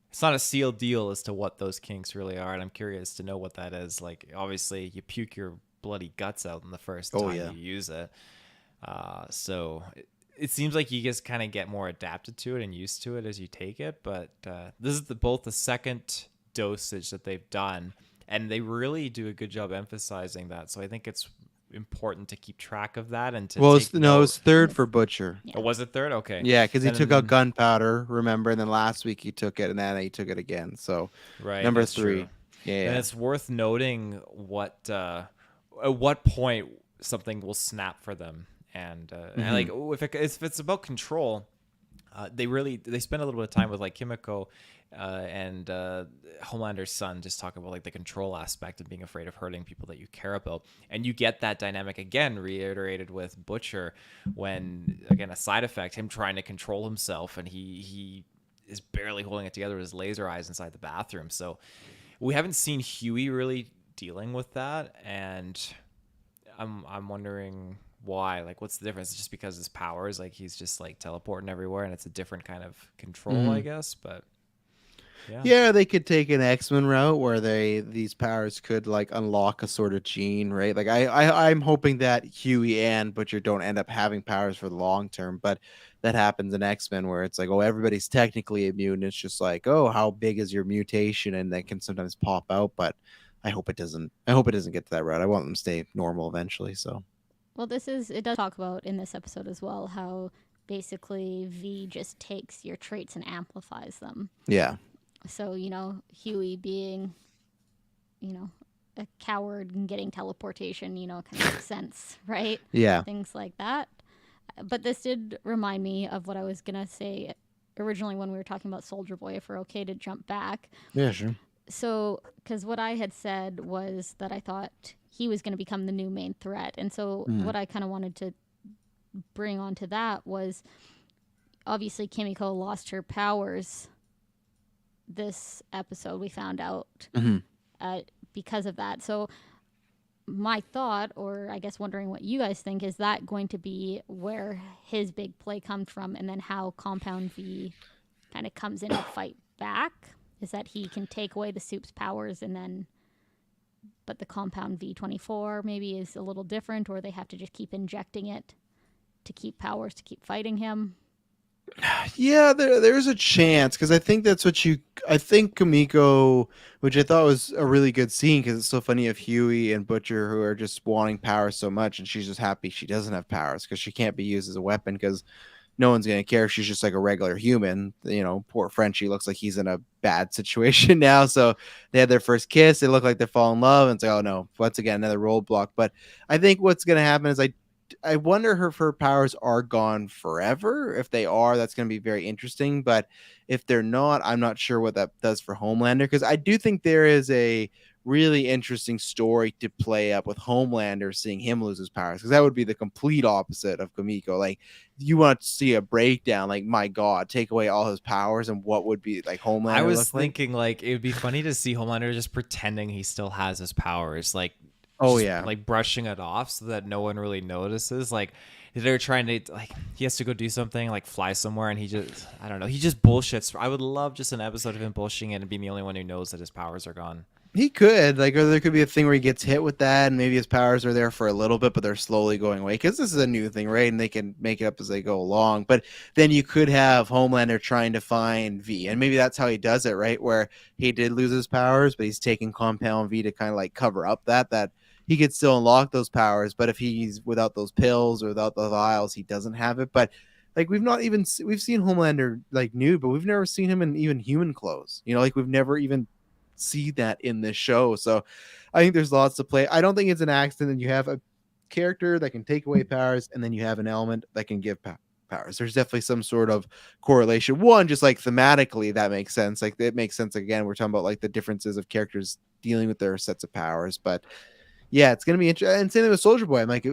it's not a sealed deal as to what those kinks really are, and I'm curious to know what that is. Like, obviously, you puke your bloody guts out in the first time you use it. So it seems like you just kind of get more adapted to it and used to it as you take it. But this is both the second dosage that they've done, and they really do a good job emphasizing that. So I think it's important to keep track of that and to take no, it was third for Butcher. Yeah. Oh, was it third? Okay. Yeah, because he Then- took out gunpowder, remember, and then last week he took it, and then he took it again. So Right, number that's 3. true. Yeah, And yeah. it's worth noting at what point something will snap for them, and like if it's about control, they spend a little bit of time with like Kimiko and Homelander's son, just talking about like the control aspect of being afraid of hurting people that you care about, and you get that dynamic again reiterated with Butcher when, again, a side effect, him trying to control himself, and he is barely holding it together with his laser eyes inside the bathroom. So we haven't seen Huey really dealing with that, and I'm wondering why. Like, what's the difference? It's just because his powers, like, he's just like teleporting everywhere, and it's a different kind of control, I guess. But Yeah, they could take an X-Men route where these powers could like unlock a sort of gene, right? Like I'm hoping that Huey and Butcher don't end up having powers for the long term, but that happens in X-Men where it's like, oh, everybody's technically immune. It's just like, oh, how big is your mutation? And that can sometimes pop out, but I hope it doesn't. I hope it doesn't get to that route. I want them to stay normal eventually. So Well, it does talk about in this episode as well how basically V just takes your traits and amplifies them. yeah. So, Huey being, a coward and getting teleportation, kind of makes sense, right? Yeah. Things like that. But this did remind me of what I was going to say originally when we were talking about Soldier Boy, if we're okay to jump back. Yeah, sure. So, because what I had said was that I thought he was going to become the new main threat. And so, what I kind of wanted to bring onto that was obviously Kimiko lost her powers this episode, we found out, because of that. So, my thought, or I guess wondering what you guys think, is that going to be where his big play comes from, and then how Compound V kind of comes in to fight back? Is that he can take away the soup's powers but the Compound V24 maybe is a little different, or they have to just keep injecting it to keep powers to keep fighting him? Yeah, there's a chance because I think I think Kimiko, which I thought was a really good scene because it's so funny of Huey and Butcher who are just wanting power so much, and she's just happy she doesn't have powers because she can't be used as a weapon because no one's gonna care if she's just like a regular human. Poor Frenchie looks like he's in a bad situation now. So they had their first kiss. They look like they fall in love, and it's like, oh no, once again another roadblock. But I think what's gonna happen is I wonder if her powers are gone forever. If they are, that's going to be very interesting. But if they're not, I'm not sure what that does for Homelander, because I do think there is a really interesting story to play up with Homelander, seeing him lose his powers, because that would be the complete opposite of Kimiko. Like, you want to see a breakdown, like, my God, take away all his powers, and what would be like Homelander? I was thinking like it would be funny to see Homelander just pretending he still has his powers, like, like brushing it off so that no one really notices. Like, they're trying to, like, he has to go do something, like fly somewhere, and he just bullshits. I would love just an episode of him bullshitting it and being the only one who knows that his powers are gone. He could, like, or there could be a thing where he gets hit with that, and maybe his powers are there for a little bit, but they're slowly going away, because this is a new thing, right? And they can make it up as they go along. But then you could have Homelander trying to find V, and maybe that's how he does it, right? Where he did lose his powers, but he's taking Compound V to kind of like cover up that he could still unlock those powers. But if he's without those pills or without the vials, he doesn't have it. But like, we've seen Homelander like nude, but we've never seen him in even human clothes. Like, we've never even see that in this show. So I think there's lots to play. I don't think it's an accident that you have a character that can take away powers, and then you have an element that can give powers. There's definitely some sort of correlation. One, just like thematically, that makes sense. Like, it makes sense. Again, we're talking about like the differences of characters dealing with their sets of powers. But yeah, it's gonna be interesting. And same thing with Soldier Boy. I'm like,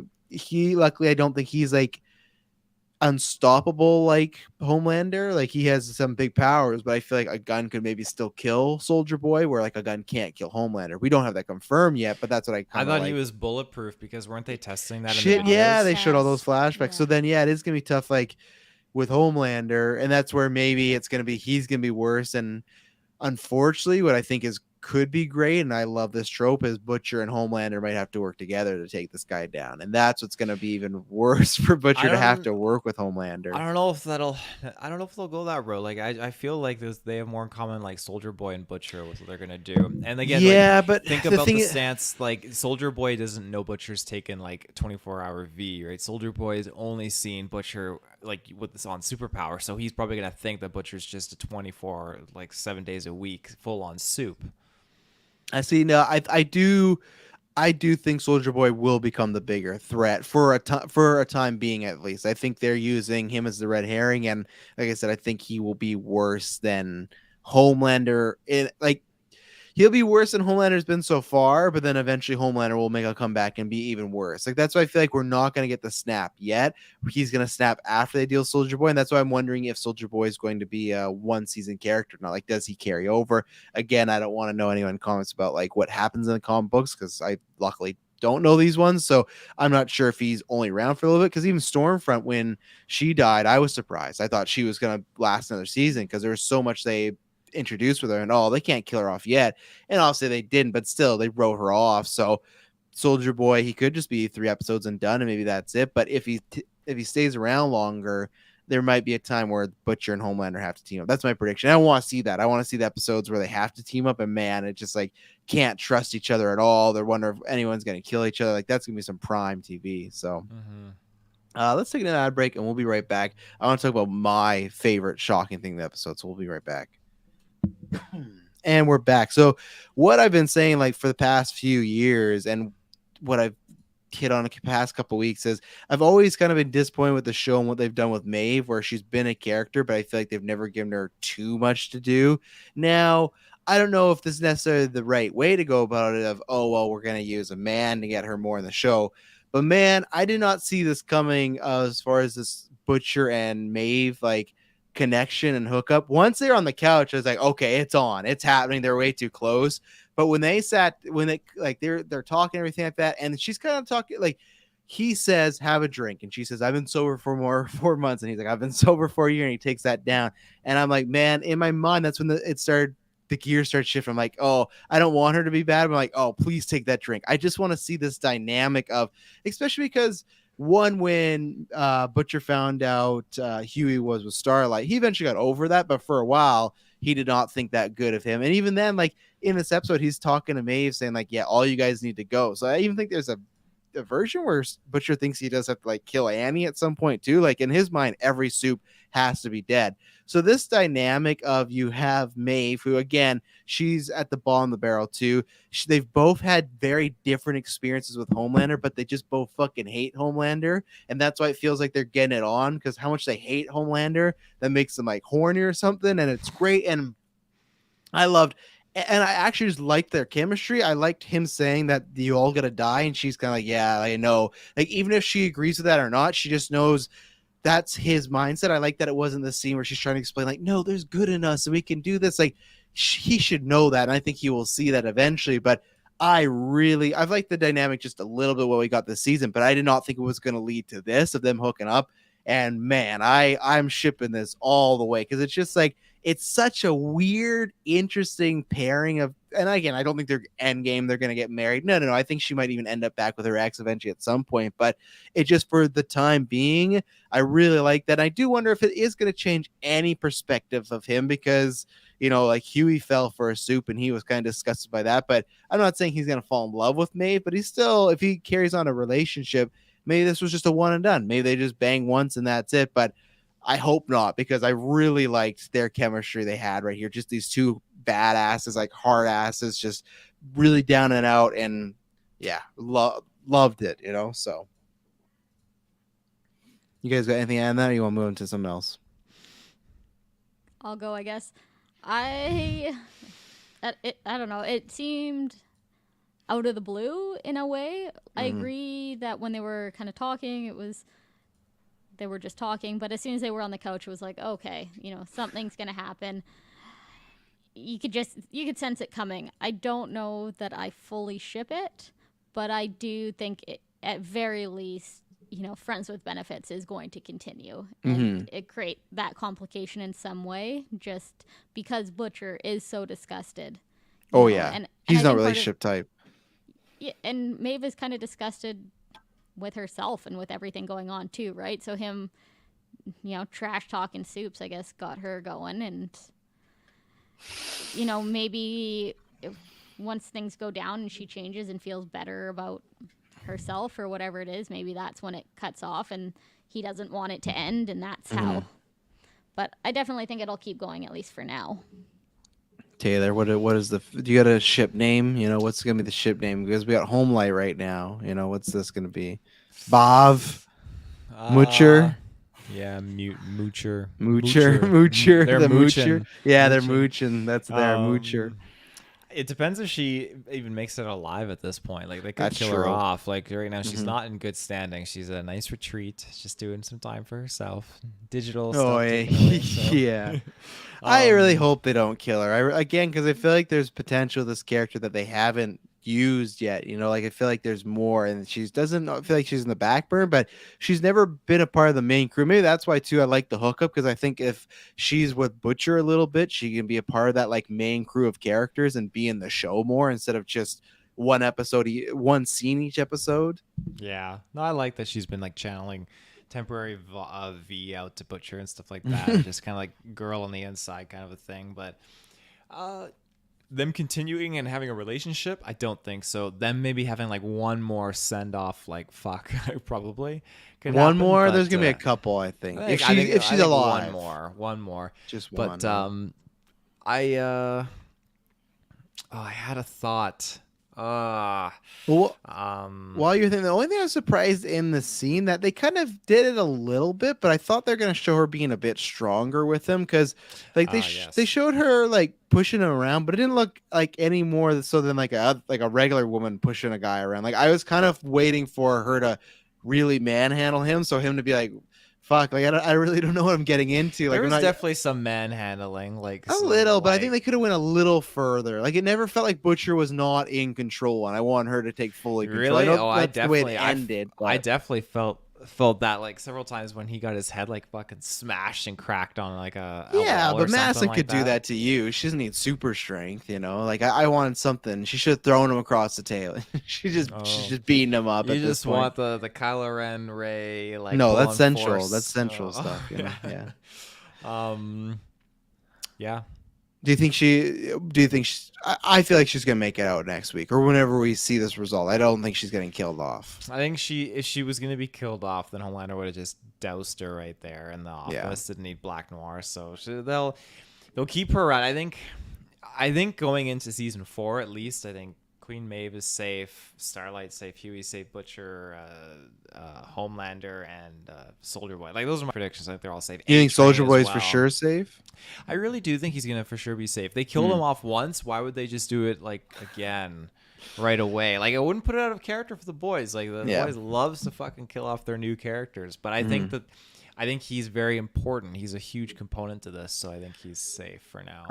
luckily, I don't think he's like, unstoppable like Homelander. Like he has some big powers, but I feel like a gun could maybe still kill Soldier Boy, where like a gun can't kill Homelander. We don't have that confirmed yet, but that's what I I kind of thought he like. was bulletproof because weren't they testing that in the Shit, All yeah, those videos? they showed all those tests. flashbacks. So Yeah. then, yeah, it is gonna be tough, like with Homelander, and that's where maybe it's gonna be he's gonna be worse. And unfortunately, what I think is could be great, and I love this trope, is Butcher and Homelander might have to work together to take this guy down, and that's what's gonna be even worse for I Butcher to have don't. to work with I Homelander. don't know if that'll. I don't know if they'll go that road. Like I feel like they have more in common, like Soldier Boy and Butcher, with what they're gonna do. And again, like Yeah, but think the about thing the is, stance. Like Soldier Boy doesn't know Butcher's taken like 24-hour V, right? Soldier Boy is only seen Butcher like with this on superpower, so he's probably gonna think that Butcher's just a 24, like 7 days a week, full on soup. I see. No, I do think Soldier Boy will become the bigger threat for a time being at least. I think they're using him as the red herring, and like I said, I think he will be worse than Homelander. He'll be worse than Homelander's been so far, but then eventually Homelander will make a comeback and be even worse. Like that's why I feel like we're not going to get the snap yet. He's going to snap after they deal with Soldier Boy, and that's why I'm wondering if Soldier Boy is going to be a one season character. Not like does he carry over? Again, I don't want to know anyone comments about like what happens in the comic books because I luckily don't know these ones, so I'm not sure if he's only around for a little bit. Because even Stormfront, when she died, I was surprised. I thought she was going to last another season because there was so much they introduced with her, and they can't kill her off yet. And obviously they didn't, but still they wrote her off. So Soldier Boy, he could just be 3 episodes and done, and maybe that's it. But if he stays around longer, there might be a time where Butcher and Homelander have to team up. That's my prediction. I want to see that. I want to see the episodes where they have to team up, and man, it just like can't trust each other at all. They're wondering if anyone's going to kill each other. Like that's going to be some prime TV. So let's take an ad break, and we'll be right back. I want to talk about my favorite shocking thing in the episode. So we'll be right back. And we're back. So what I've been saying like for the past few years, and what I've hit on the past couple weeks, is I've always kind of been disappointed with the show and what they've done with Maeve, where she's been a character, but I feel like they've never given her too much to do. Now I don't know if this is necessarily the right way to go about it, of we're going to use a man to get her more in the show, but man, I did not see this coming as far as this Butcher and Maeve like connection and hookup. Once they're on the couch, I was like, okay, it's on, it's happening. They're way too close. But when they like they're talking everything like that, and she's kind of talking like he says, have a drink, and she says, I've been sober for more 4 months, and he's like, I've been sober for a year, and he takes that down, and I'm like, man, in my mind, that's when the gears start shifting. I'm like, I don't want her to be bad. But I'm like, please take that drink. I just want to see this dynamic of, especially because one, when Butcher found out Huey was with Starlight, he eventually got over that, but for a while he did not think that good of him. And even then, like in this episode, he's talking to Maeve saying like, yeah, all you guys need to go. So I even think there's a version where Butcher thinks he does have to like kill Annie at some point too. Like in his mind, every soup has to be dead. So this dynamic of, you have Maeve, who again, she's at the bottom of the barrel too. They've both had very different experiences with Homelander, but they just both fucking hate Homelander, and that's why it feels like they're getting it on, because how much they hate Homelander, that makes them like horny or something, and it's great. And I loved, and I actually just liked their chemistry. I liked him saying that you all gotta die, and she's kind of like, yeah, I know. Like even if she agrees with that or not, she just knows that's his mindset. I like that it wasn't the scene where she's trying to explain like, no, there's good in us and we can do this. Like he should know that, and I think he will see that eventually. But I've liked the dynamic just a little bit what we got this season, but I did not think it was going to lead to this, of them hooking up. And man, I'm shipping this all the way, because it's just like, it's such a weird, interesting pairing of, and again, I don't think they're end game, they're going to get married. No. I think she might even end up back with her ex eventually at some point, but it just, for the time being, I really like that. I do wonder if it is going to change any perspective of him, because, like Huey fell for a soup and he was kind of disgusted by that, but I'm not saying he's going to fall in love with Maeve, but he's still, if he carries on a relationship, maybe this was just a one and done. Maybe they just bang once and that's it, but I hope not, because I really liked their chemistry they had right here. Just these two badasses, like hard asses, just really down and out, and yeah, loved it, so. You guys got anything on that, or you want to move into something else? I'll go, I guess. I don't know. It seemed out of the blue in a way. I agree that when they were kind of talking, it was they were just talking. But as soon as they were on the couch, it was like, okay, something's gonna happen. You could sense it coming. I don't know that I fully ship it, but I do think it, at very least, friends with benefits is going to continue and it create that complication in some way, just because Butcher is so disgusted. Oh yeah, and he's I not think really part of, ship type. yeah, and Maeve is kind of disgusted with herself and with everything going on too, right? So him, trash talking Soups, I guess, got her going, and maybe if, once things go down and she changes and feels better about herself or whatever it is, maybe that's when it cuts off and he doesn't want it to end, and that's how. But I definitely think it'll keep going, at least for now. Taylor, what is do you got a ship name? What's gonna be the ship name? Because we got Homelight right now. What's this gonna be? Bav, Moocher, Yeah, Moocher. Moocher, They're the mooching. Moocher. Yeah, they're mooching. That's their Moocher. It depends if she even makes it alive at this point. Like, they could That's kill her true. off. Like, right now, she's not in good standing. She's a nice retreat, just doing some time for herself. Digital stuff. Yeah. I really hope they don't kill her. Again, because I feel like there's potential of this character that they haven't used yet. Like I feel like there's more, and she doesn't feel like she's in the back burner, but she's never been a part of the main crew. Maybe that's why too I like the hookup, because I think if she's with Butcher a little bit, she can be a part of that like main crew of characters and be in the show more instead of just one scene each episode. Yeah. No, I like that she's been like channeling temporary V out to Butcher and stuff like that. Just kind of like girl on the inside kind of a thing. But them continuing and having a relationship, I don't think so. Them maybe having like one more send off, like fuck, probably could One happen, more. but, There's gonna be a couple, I think. I If think she's alive, one more. just one. But I had a thought. Well, while you're thinking, the only thing I was surprised in the scene that they kind of did it a little bit, but I thought they're gonna show her being a bit stronger with him, because like they showed her like pushing him around, but it didn't look like any more so than like a regular woman pushing a guy around. Like I was kind of waiting for her to really manhandle him, so him to be like, fuck, like I really don't know what I'm getting into. Like there was I'm not, definitely some manhandling, like a little, but I think they could have went a little further. Like it never felt like Butcher was not in control, and I want her to take fully control. Really? I know that's the way it ended. I definitely felt that like several times when he got his head like fucking smashed and cracked on like a wall but or Madison like could do that to you. She doesn't need super strength, Like I wanted something. She should have thrown him across the tail. she's just beating him up. You at just this point. want the Kylo Ren Rey like no, that's central. Force. That's central stuff. Yeah. Yeah. Do you think I feel like she's gonna make it out next week or whenever we see this result. I don't think she's getting killed off. I think if she was gonna be killed off, then Homelander would have just doused her right there in the office. Yeah. Didn't need Black Noir, so they'll keep her around. I think going into season 4 at least, I think Queen Maeve is safe, Starlight's safe, Huey's safe, Butcher, Homelander, and Soldier Boy. Like those are my predictions. I think they're all safe. You think Soldier Boy is well. for sure safe? I really do think he's gonna for sure be safe. They killed him off once. Why would they just do it like again right away? Like I wouldn't put it out of character for the boys. Like the boys loves to fucking kill off their new characters. But I think he's very important. He's a huge component to this, so I think he's safe for now.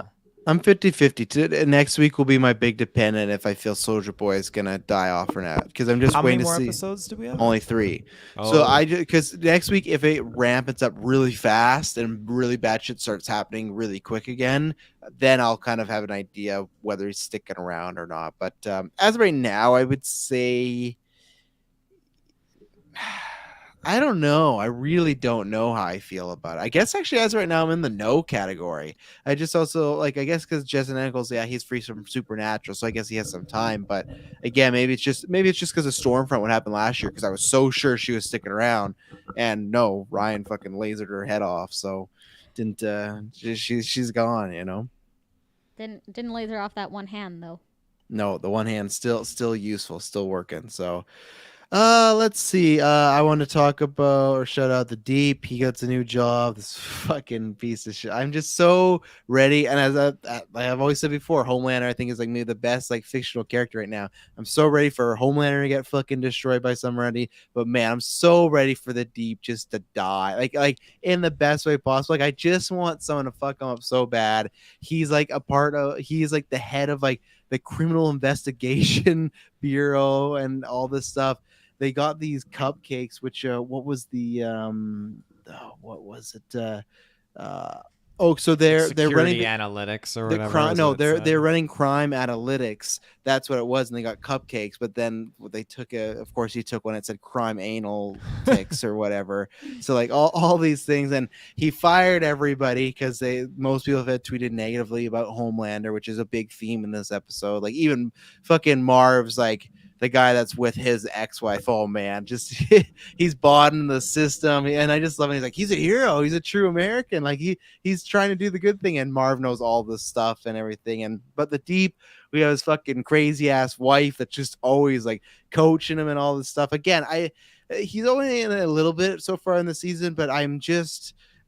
I'm 50-50. Next week will be my big dependent if I feel Soldier Boy is gonna die off or not, because I'm just waiting to see. How many more episodes do we have? Only 3. Oh. So because next week if it ramps up really fast and really bad shit starts happening really quick again, then I'll kind of have an idea whether he's sticking around or not. But as of right now, I would say. I don't know. I really don't know how I feel about it. I guess actually as of right now I'm in the no category. I just also I guess because Jensen Ackles, he's free from Supernatural, so I guess he has some time. But again, maybe it's just because of Stormfront, what happened last year, because I was so sure she was sticking around, and no, Ryan fucking lasered her head off, so didn't she's gone, Didn't laser off that one hand though. No, the one hand still useful, still working. So Let's see. I want to talk about or shout out the Deep. He gets a new job. This fucking piece of shit. I'm just so ready. And as I've always said before, Homelander I think is like maybe the best like fictional character right now. I'm so ready for Homelander to get fucking destroyed by somebody. But man, I'm so ready for the Deep just to die. Like in the best way possible. Like I just want someone to fuck him up so bad. He's like a part of. He's like the head of like the criminal investigation bureau and all this stuff. They got these cupcakes, which what was the what was it? Uh, oh, so they're running Security analytics or the whatever. crime. is No, what it said. they're running crime analytics. That's what it was, and they got cupcakes. But then they took of course, he took one that said crime anal ticks or whatever. So like all these things, and he fired everybody because most people have tweeted negatively about Homelander, which is a big theme in this episode. Like even fucking Marv's like the guy that's with his ex-wife. Oh man, just he's bought in the system, and I just love him. He's like, he's a hero. He's a true American. Like he's trying to do the good thing, and Marv knows all this stuff and everything. And but the Deep, we have his fucking crazy ass wife that's just always like coaching him and all this stuff. Again, he's only in a little bit so far in the season, but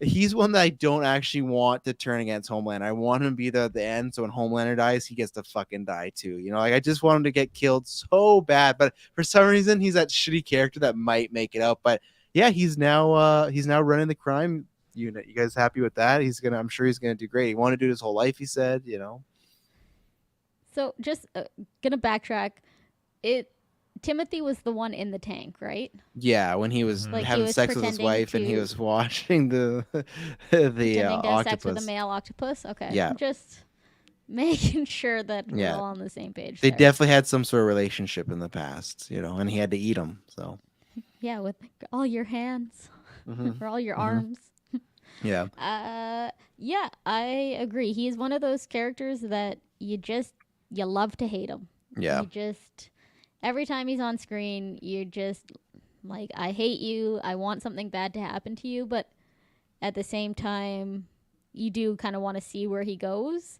he's one that I don't actually want to turn against Homelander. I want him to be there at the end, so when Homelander dies, he gets to fucking die too. You know, like I just want him to get killed so bad, but for some reason, he's that shitty character that might make it out. But yeah, he's now running the crime unit. You guys happy with that? I'm sure he's gonna do great. He wanted to do it his whole life. He said, you know. So just gonna backtrack. Timothy was the one in the tank, right? Yeah, when he was Like he having was sex with his pretending wife and he to- was watching the Pretending to have octopus. sex with a male octopus. Okay. Yeah. Just making sure that we're Yeah. all on the same page. They there. definitely had some sort of relationship in the past, you know, and he had to eat him. So Yeah, with all your hands Mhm. or all your Mhm. arms. yeah, Yeah, I agree. He's one of those characters that you love to hate him. yeah, You just every time he's on screen, you're just like, I hate you. I want something bad to happen to you, but at the same time, you do kind of want to see where he goes.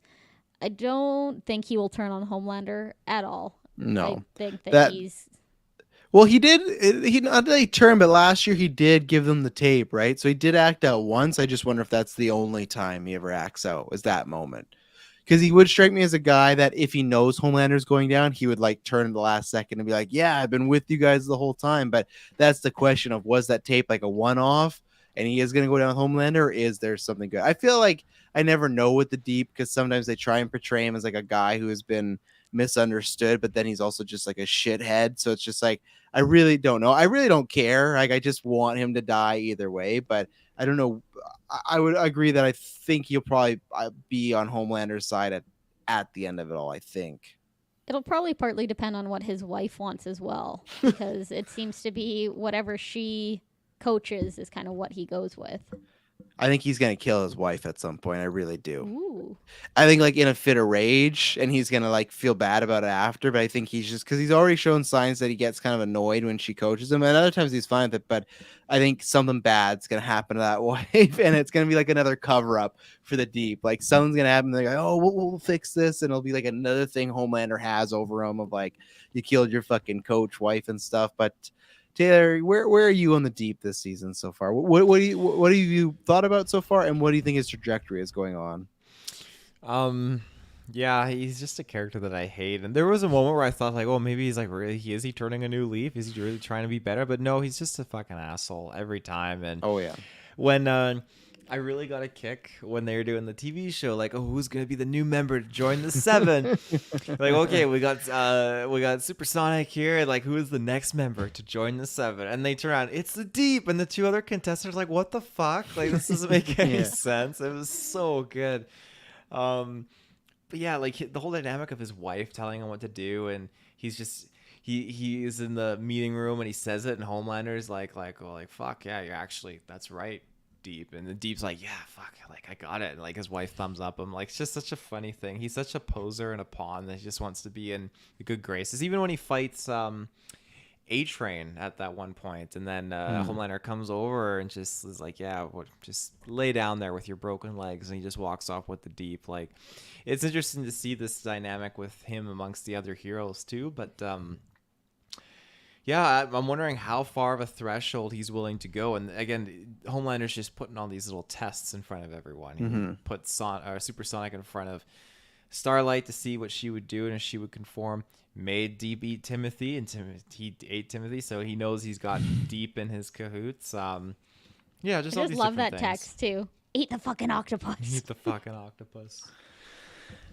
I don't think he will turn on Homelander at all. no. I think That- he's Well, he did. He not that he turned, but last year he did give them the tape, right? So he did act out once. I just wonder if that's the only time he ever acts out, was that moment. Because he would strike me as a guy that if he knows Homelander's going down, he would like turn in the last second and be like, "Yeah, I've been with you guys the whole time." But that's the question of, was that tape like a one-off, and he is going to go down with Homelander, or is there something good? I feel like I never know with the Deep, because sometimes they try and portray him as like a guy who has been misunderstood, but then he's also just like a shithead. So it's just like, I really don't know. I really don't care. Like I just want him to die either way, but I don't know. I would agree that I think he'll probably be on Homelander's side at the end of it all, I think. it'll probably partly depend on what his wife wants as well, because it seems to be whatever she coaches is kind of what he goes with. I think he's gonna kill his wife at some point. I really do. Ooh. I think like in a fit of rage, and he's gonna like feel bad about it after. But I think he's just, because he's already shown signs that he gets kind of annoyed when she coaches him, and other times he's fine with it. But I think something bad's gonna happen to that wife, and it's gonna be like another cover up for the Deep. Like something's gonna happen. They're like, oh, we'll fix this, and it'll be like another thing Homelander has over him of like, you killed your fucking coach wife and stuff. But Taylor, where are you on the Deep this season so far? What have you thought about so far, and what do you think his trajectory is going on? Yeah, he's just a character that I hate. And there was a moment where I thought like, oh, maybe he's like, really, is he turning a new leaf? Is he really trying to be better? But no, he's just a fucking asshole every time. And Oh yeah, when I really got a kick when they were doing the TV show, like, oh, who's gonna be the new member to join the Seven? Like, okay, we got Supersonic here. Like, who is the next member to join the Seven? And they turn around, it's the Deep, and the two other contestants are like, what the fuck? Like, this doesn't make any Yeah. sense. It was so good. But yeah, like the whole dynamic of his wife telling him what to do, and he's just he is in the meeting room and he says it, and Homelander's like, oh, like fuck yeah, you're actually, that's right, Deep. And the Deep's like, yeah, fuck, like I got it. And like his wife thumbs up him. Like, it's just such a funny thing. He's such a poser and a pawn that he just wants to be in the good graces. Even when he fights A-Train at that one point, and then Homelander comes over and just is like, yeah, just lay down there with your broken legs, and he just walks off with the Deep. Like, it's interesting to see this dynamic with him amongst the other heroes too. But I'm wondering how far of a threshold he's willing to go. And again, Homelander's just putting all these little tests in front of everyone. He put Supersonic in front of Starlight to see what she would do and if she would conform. Made Deep eat Timothy, and he ate Timothy, so he knows he's got Deep in his cahoots. Yeah, just I all just these love different that things. text too. Eat the fucking octopus. Eat the fucking octopus.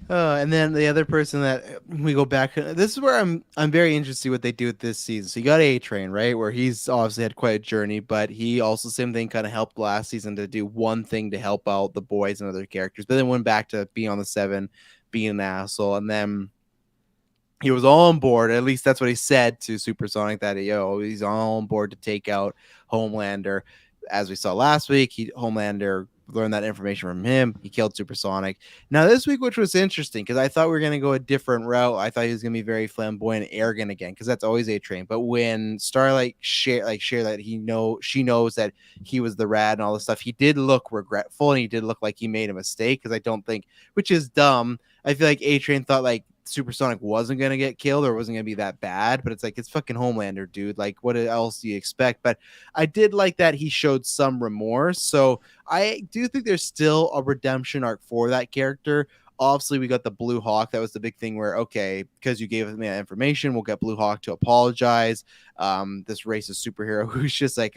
And then the other person that we go back. This is where I'm very interested what they do with this season. So you got A Train, right, where he's obviously had quite a journey, but he also same thing kind of helped last season to do one thing to help out the boys and other characters, but then went back to being on the 7, being an asshole, and then he was all on board. At least that's what he said to Supersonic, that he's all on board to take out Homelander. As we saw last week, Homelander learned that information from him. He killed Supersonic. Now this week, which was interesting because I thought we were going to go a different route. I thought he was going to be very flamboyant and arrogant again because that's always A Train. But when Starlight share that she knows that he was the rat and all this stuff, he did look regretful and he did look like he made a mistake because I don't think, which is dumb. I feel like A Train thought like Supersonic wasn't going to get killed or wasn't going to be that bad, but it's like, it's fucking Homelander, dude. Like, what else do you expect? But I did like that he showed some remorse. So I do think there's still a redemption arc for that character. Obviously, we got the Blue Hawk. That was the big thing where, okay, because you gave me that information, we'll get Blue Hawk to apologize. This racist superhero who's just like,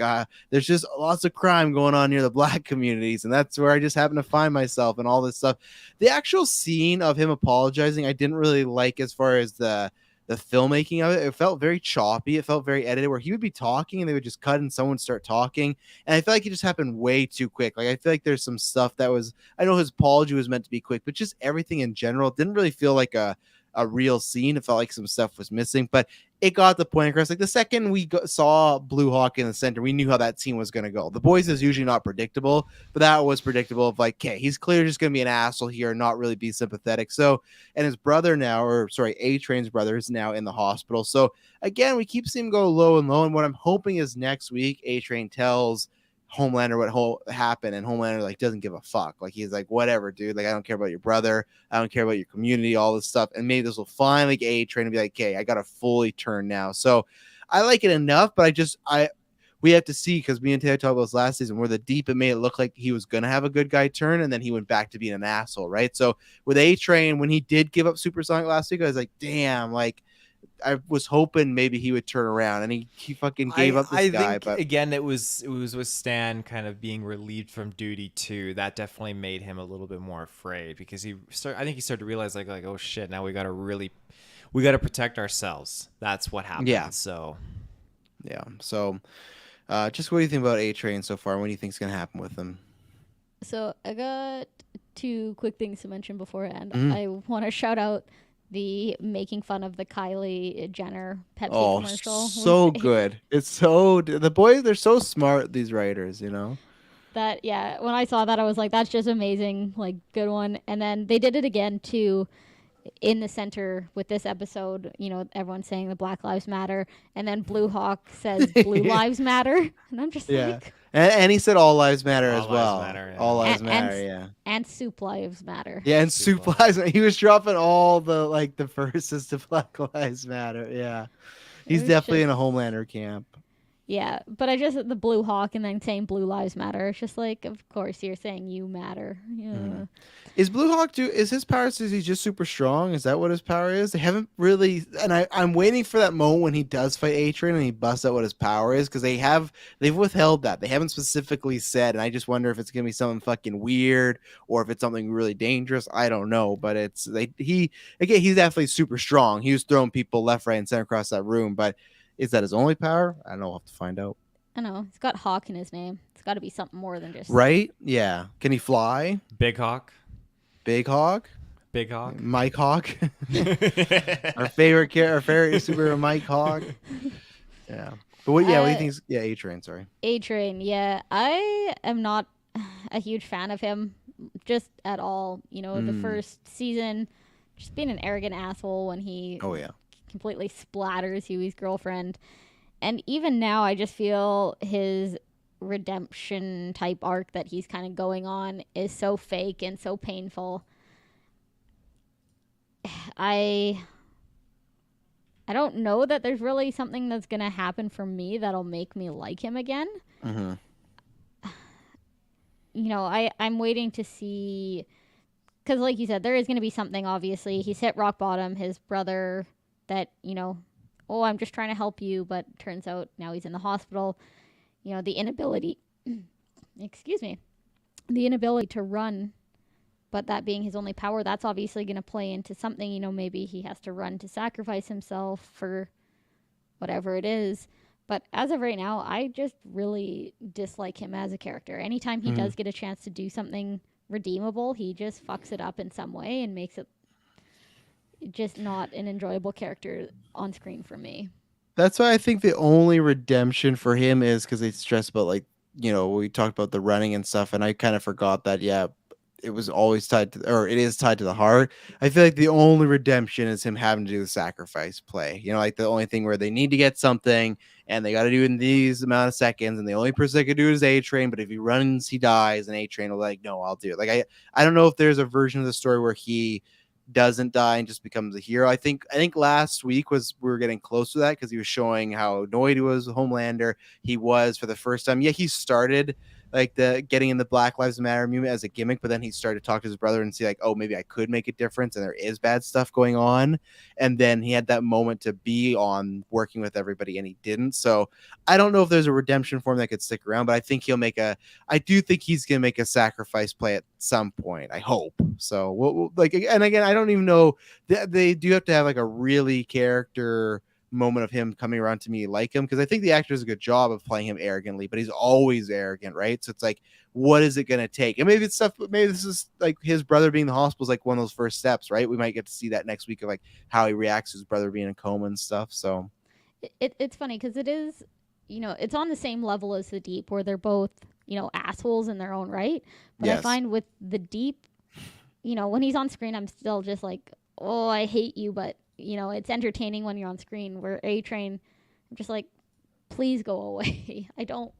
there's just lots of crime going on near the black communities. And that's where I just happen to find myself and all this stuff. The actual scene of him apologizing, I didn't really like as far as the filmmaking of it. It felt very choppy. It felt very edited where he would be talking and they would just cut and someone would start talking. And I feel like it just happened way too quick. Like, I feel like there's some stuff that was, I know his apology was meant to be quick, but just everything in general didn't really feel like a real scene. It felt like some stuff was missing, but it got the point across. Like the second we saw Blue Hawk in the center, we knew how that scene was going to go. The boys is usually not predictable, but that was predictable of like, okay, he's clearly just going to be an asshole here and not really be sympathetic. So, and his brother now, or sorry, A Train's brother is now in the hospital. So again, we keep seeing him go low and low. And what I'm hoping is next week, A Train tells Homelander what happened, and Homelander like doesn't give a fuck. Like he's like, whatever, dude. Like I don't care about your brother. I don't care about your community. All this stuff, and maybe this will finally get A Train to be like, okay, I got to fully turn now. So I like it enough, but we have to see because me and Taylor talked about this last season where the Deep it made it look like he was gonna have a good guy turn, and then he went back to being an asshole, right? So with A Train, when he did give up Supersonic last week, I was like, damn, like. I was hoping maybe he would turn around, and he fucking gave up this guy. Think, but again, it was with Stan kind of being relieved from duty too. That definitely made him a little bit more afraid because I think he started to realize like oh shit, now we got to protect ourselves. That's what happened. Yeah. So yeah. So just what do you think about A Train so far? What do you think's gonna happen with him? So I got 2 quick things to mention beforehand. I want to shout out the making fun of the Kylie Jenner Pepsi commercial. So good. It's so the boys, they're so smart, these writers, you know. That when I saw that I was like, that's just amazing, like good one. And then they did it again too in the center with this episode, everyone's saying the Black Lives Matter, and then Blue Hawk says Blue Lives Matter, and I'm just like, and he said all lives matter as well. All lives and, matter, yeah. And soup lives matter. Yeah, and soup lives. He was dropping all the verses to Black Lives Matter. Yeah, he's definitely in a Homelander camp. Yeah, but the Blue Hawk and then saying Blue Lives Matter. It's just like, of course, you're saying you matter. Yeah. Mm-hmm. Is Blue Hawk is his power? Is he just super strong? Is that what his power is? They haven't really, and I'm waiting for that moment when he does fight A Train and he busts out what his power is because they've withheld that. They haven't specifically said, and I just wonder if it's gonna be something fucking weird or if it's something really dangerous. I don't know, but he's definitely super strong. He was throwing people left, right, and center across that room, but. Is that his only power? I don't know. We'll have to find out. I know. He's got Hawk in his name. It's got to be something more than just... Right? Yeah. Can he fly? Big Hawk. Big Hawk? Big Hawk. Mike Hawk. Our favorite superhero, Mike Hawk. Yeah. But what do you think? Yeah, A Train, sorry. A Train, yeah. I am not a huge fan of him just at all. The first season, just being an arrogant asshole when he... Oh, yeah. completely splatters Huey's girlfriend, and even now I just feel his redemption type arc that he's kind of going on is so fake and so painful. I I don't know that there's really something that's going to happen for me that'll make me like him again. Mm-hmm. You know, I'm waiting to see, because like you said, there is going to be something. Obviously, he's hit rock bottom. His brother, that, you know, oh, I'm just trying to help you, but turns out now he's in the hospital. You know, the inability, excuse me, the inability to run, but that being his only power, that's obviously going to play into something. You know, maybe he has to run to sacrifice himself for whatever it is. But as of right now, I just really dislike him as a character. Anytime he does get a chance to do something redeemable, he just fucks it up in some way and makes it just not an enjoyable character on screen for me. That's why I think the only redemption for him is because they stress about, like, we talked about the running and stuff, and I kind of forgot that. Yeah, it was always tied to, or it is tied to the heart. I feel like the only redemption is him having to do the sacrifice play. Like the only thing where they need to get something and they got to do it in these amount of seconds, and the only person that could do it is A Train. But if he runs, he dies, and A Train will be like, no, I'll do it. Like I don't know if there's a version of the story where he doesn't die and just becomes a hero. I think last week we were getting close to that because he was showing how annoyed he was with Homelander. He was, for the first time. Yeah, he started like the getting in the Black Lives Matter movement as a gimmick, but then he started to talk to his brother and see, like, oh, maybe I could make a difference, and there is bad stuff going on. And then he had that moment to be on working with everybody, and he didn't. So I don't know if there's a redemption for him that could stick around, but I think I do think he's gonna make a sacrifice play at some point. I hope so. And again, I don't even know. They do have to have like a really character moment of him coming around to me like him, because I think the actor does a good job of playing him arrogantly, but he's always arrogant, right? So it's like, what is it going to take? And maybe it's stuff. Maybe this is like his brother being in the hospital is like one of those first steps, right? We might get to see that next week of like how he reacts to his brother being in a coma and stuff. So It's funny because it is, it's on the same level as the Deep, where they're both, assholes in their own right. But I find with the Deep, when he's on screen, I'm still just like, oh, I hate you, but it's entertaining when you're on screen. Where A Train, I'm just like, please go away. I don't,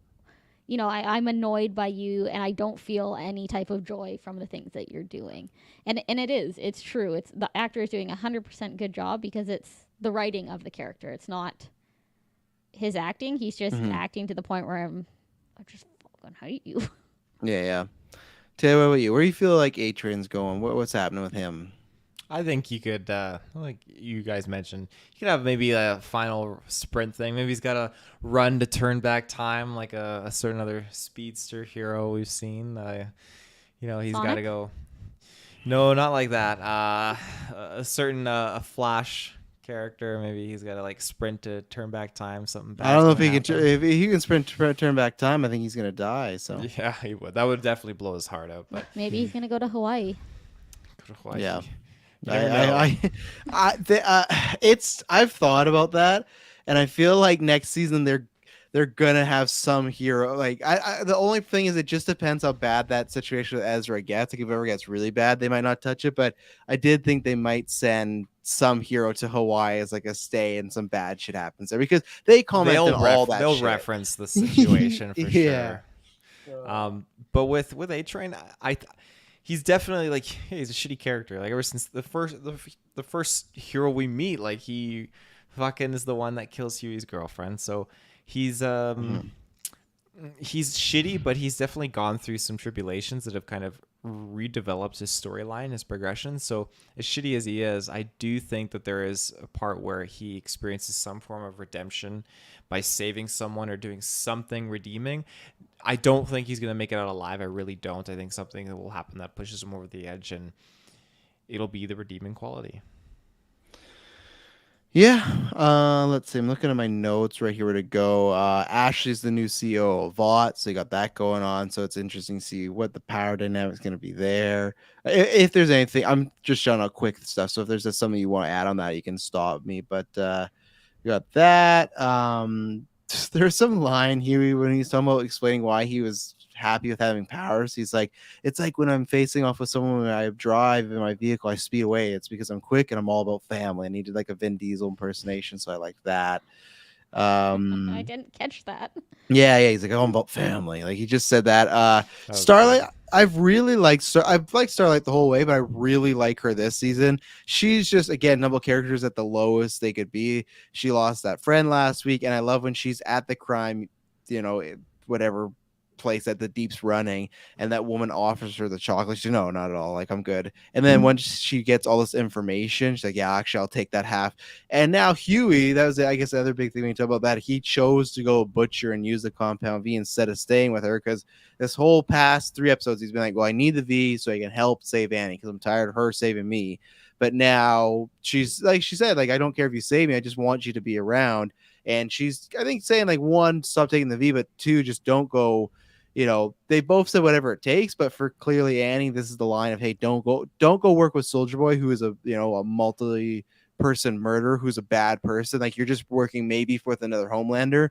I'm annoyed by you, and I don't feel any type of joy from the things that you're doing. And it's true. It's the actor is doing 100% good job because it's the writing of the character. It's not his acting. He's just acting to the point where I just fucking hate you. Yeah. Taylor, what about you? Where do you feel like A Train's going? What's happening with him? I think he could, like you guys mentioned, he could have maybe a final sprint thing. Maybe he's got to run to turn back time, like a certain other speedster hero we've seen. He's got to go. No, not like that. A certain a Flash character. Maybe he's got to like sprint to turn back time. Something bad. I don't know if he can. If he can sprint to turn back time, I think he's gonna die. So yeah, he would. That would definitely blow his heart out. But maybe he's gonna go to Hawaii. Yeah. I've thought about that, and I feel like next season they're gonna have some hero. Like the only thing is, it just depends how bad that situation with Ezra gets. Like if it ever gets really bad, they might not touch it. But I did think they might send some hero to Hawaii as like a stay, and some bad shit happens there, because they comment on all that. They'll shit. reference the situation for sure. But with A Train, he's definitely like, hey, he's a shitty character. Like ever since the first hero we meet, like he fucking is the one that kills Huey's girlfriend. So he's he's shitty, but he's definitely gone through some tribulations that have kind of redeveloped his storyline, his progression. So as shitty as he is, I do think that there is a part where he experiences some form of redemption by saving someone or doing something redeeming. I don't think he's going to make it out alive. I really don't. I think something that will happen that pushes him over the edge, and it'll be the redeeming quality. Yeah. Let's see. I'm looking at my notes right here where to go. Ashley's the new CEO of Vought, so you got that going on. So it's interesting to see what the power dynamic is going to be there. If there's anything, I'm just showing out quick stuff. So if there's just something you want to add on that, you can stop me. But you got that. There's some line here when he's talking about explaining why he was happy with having powers. He's like, it's like when I'm facing off with someone, when I drive in my vehicle, I speed away. It's because I'm quick and I'm all about family. And he did like a Vin Diesel impersonation, so I like that. I didn't catch that. Yeah. He's like, oh, I'm about family. Like he just said that. Starlight. I've really liked I've liked Starlight the whole way, but I really like her this season. She's just again number characters at the lowest they could be. She lost that friend last week, and I love when she's at the crime, you know, whatever place that the Deep's running, and that woman offers her the chocolate. She's no, not at all. Like I'm good. And then once she gets all this information, she's like, yeah, actually, I'll take that half. And now Huey, that was I guess the other big thing we talk about that he chose to go butcher and use the compound V instead of staying with her because this whole past 3 episodes, he's been like, well, I need the V so I can help save Annie because I'm tired of her saving me. But now she's like, she said, like, I don't care if you save me. I just want you to be around. And she's, I think, saying, like, one, stop taking the V, but two, just don't go. You know, they both said whatever it takes, but for clearly Annie, this is the line of, hey, don't go work with Soldier Boy, who is a multi-person murderer, who's a bad person. Like, you're just working maybe with another Homelander,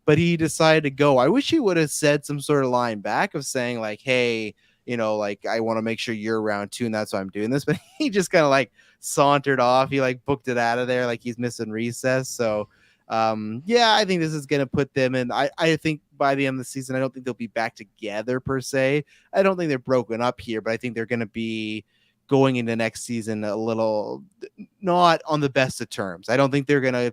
but he decided to go. I wish he would have said some sort of line back of saying like, hey, like I want to make sure you're around too, and that's why I'm doing this. But he just kind of like sauntered off. He like booked it out of there like he's missing recess. So yeah, I think this is gonna put them in. I think by the end of the season, I don't think they'll be back together per se. I don't think they're broken up here, but I think they're gonna be going into next season a little not on the best of terms. I don't think they're gonna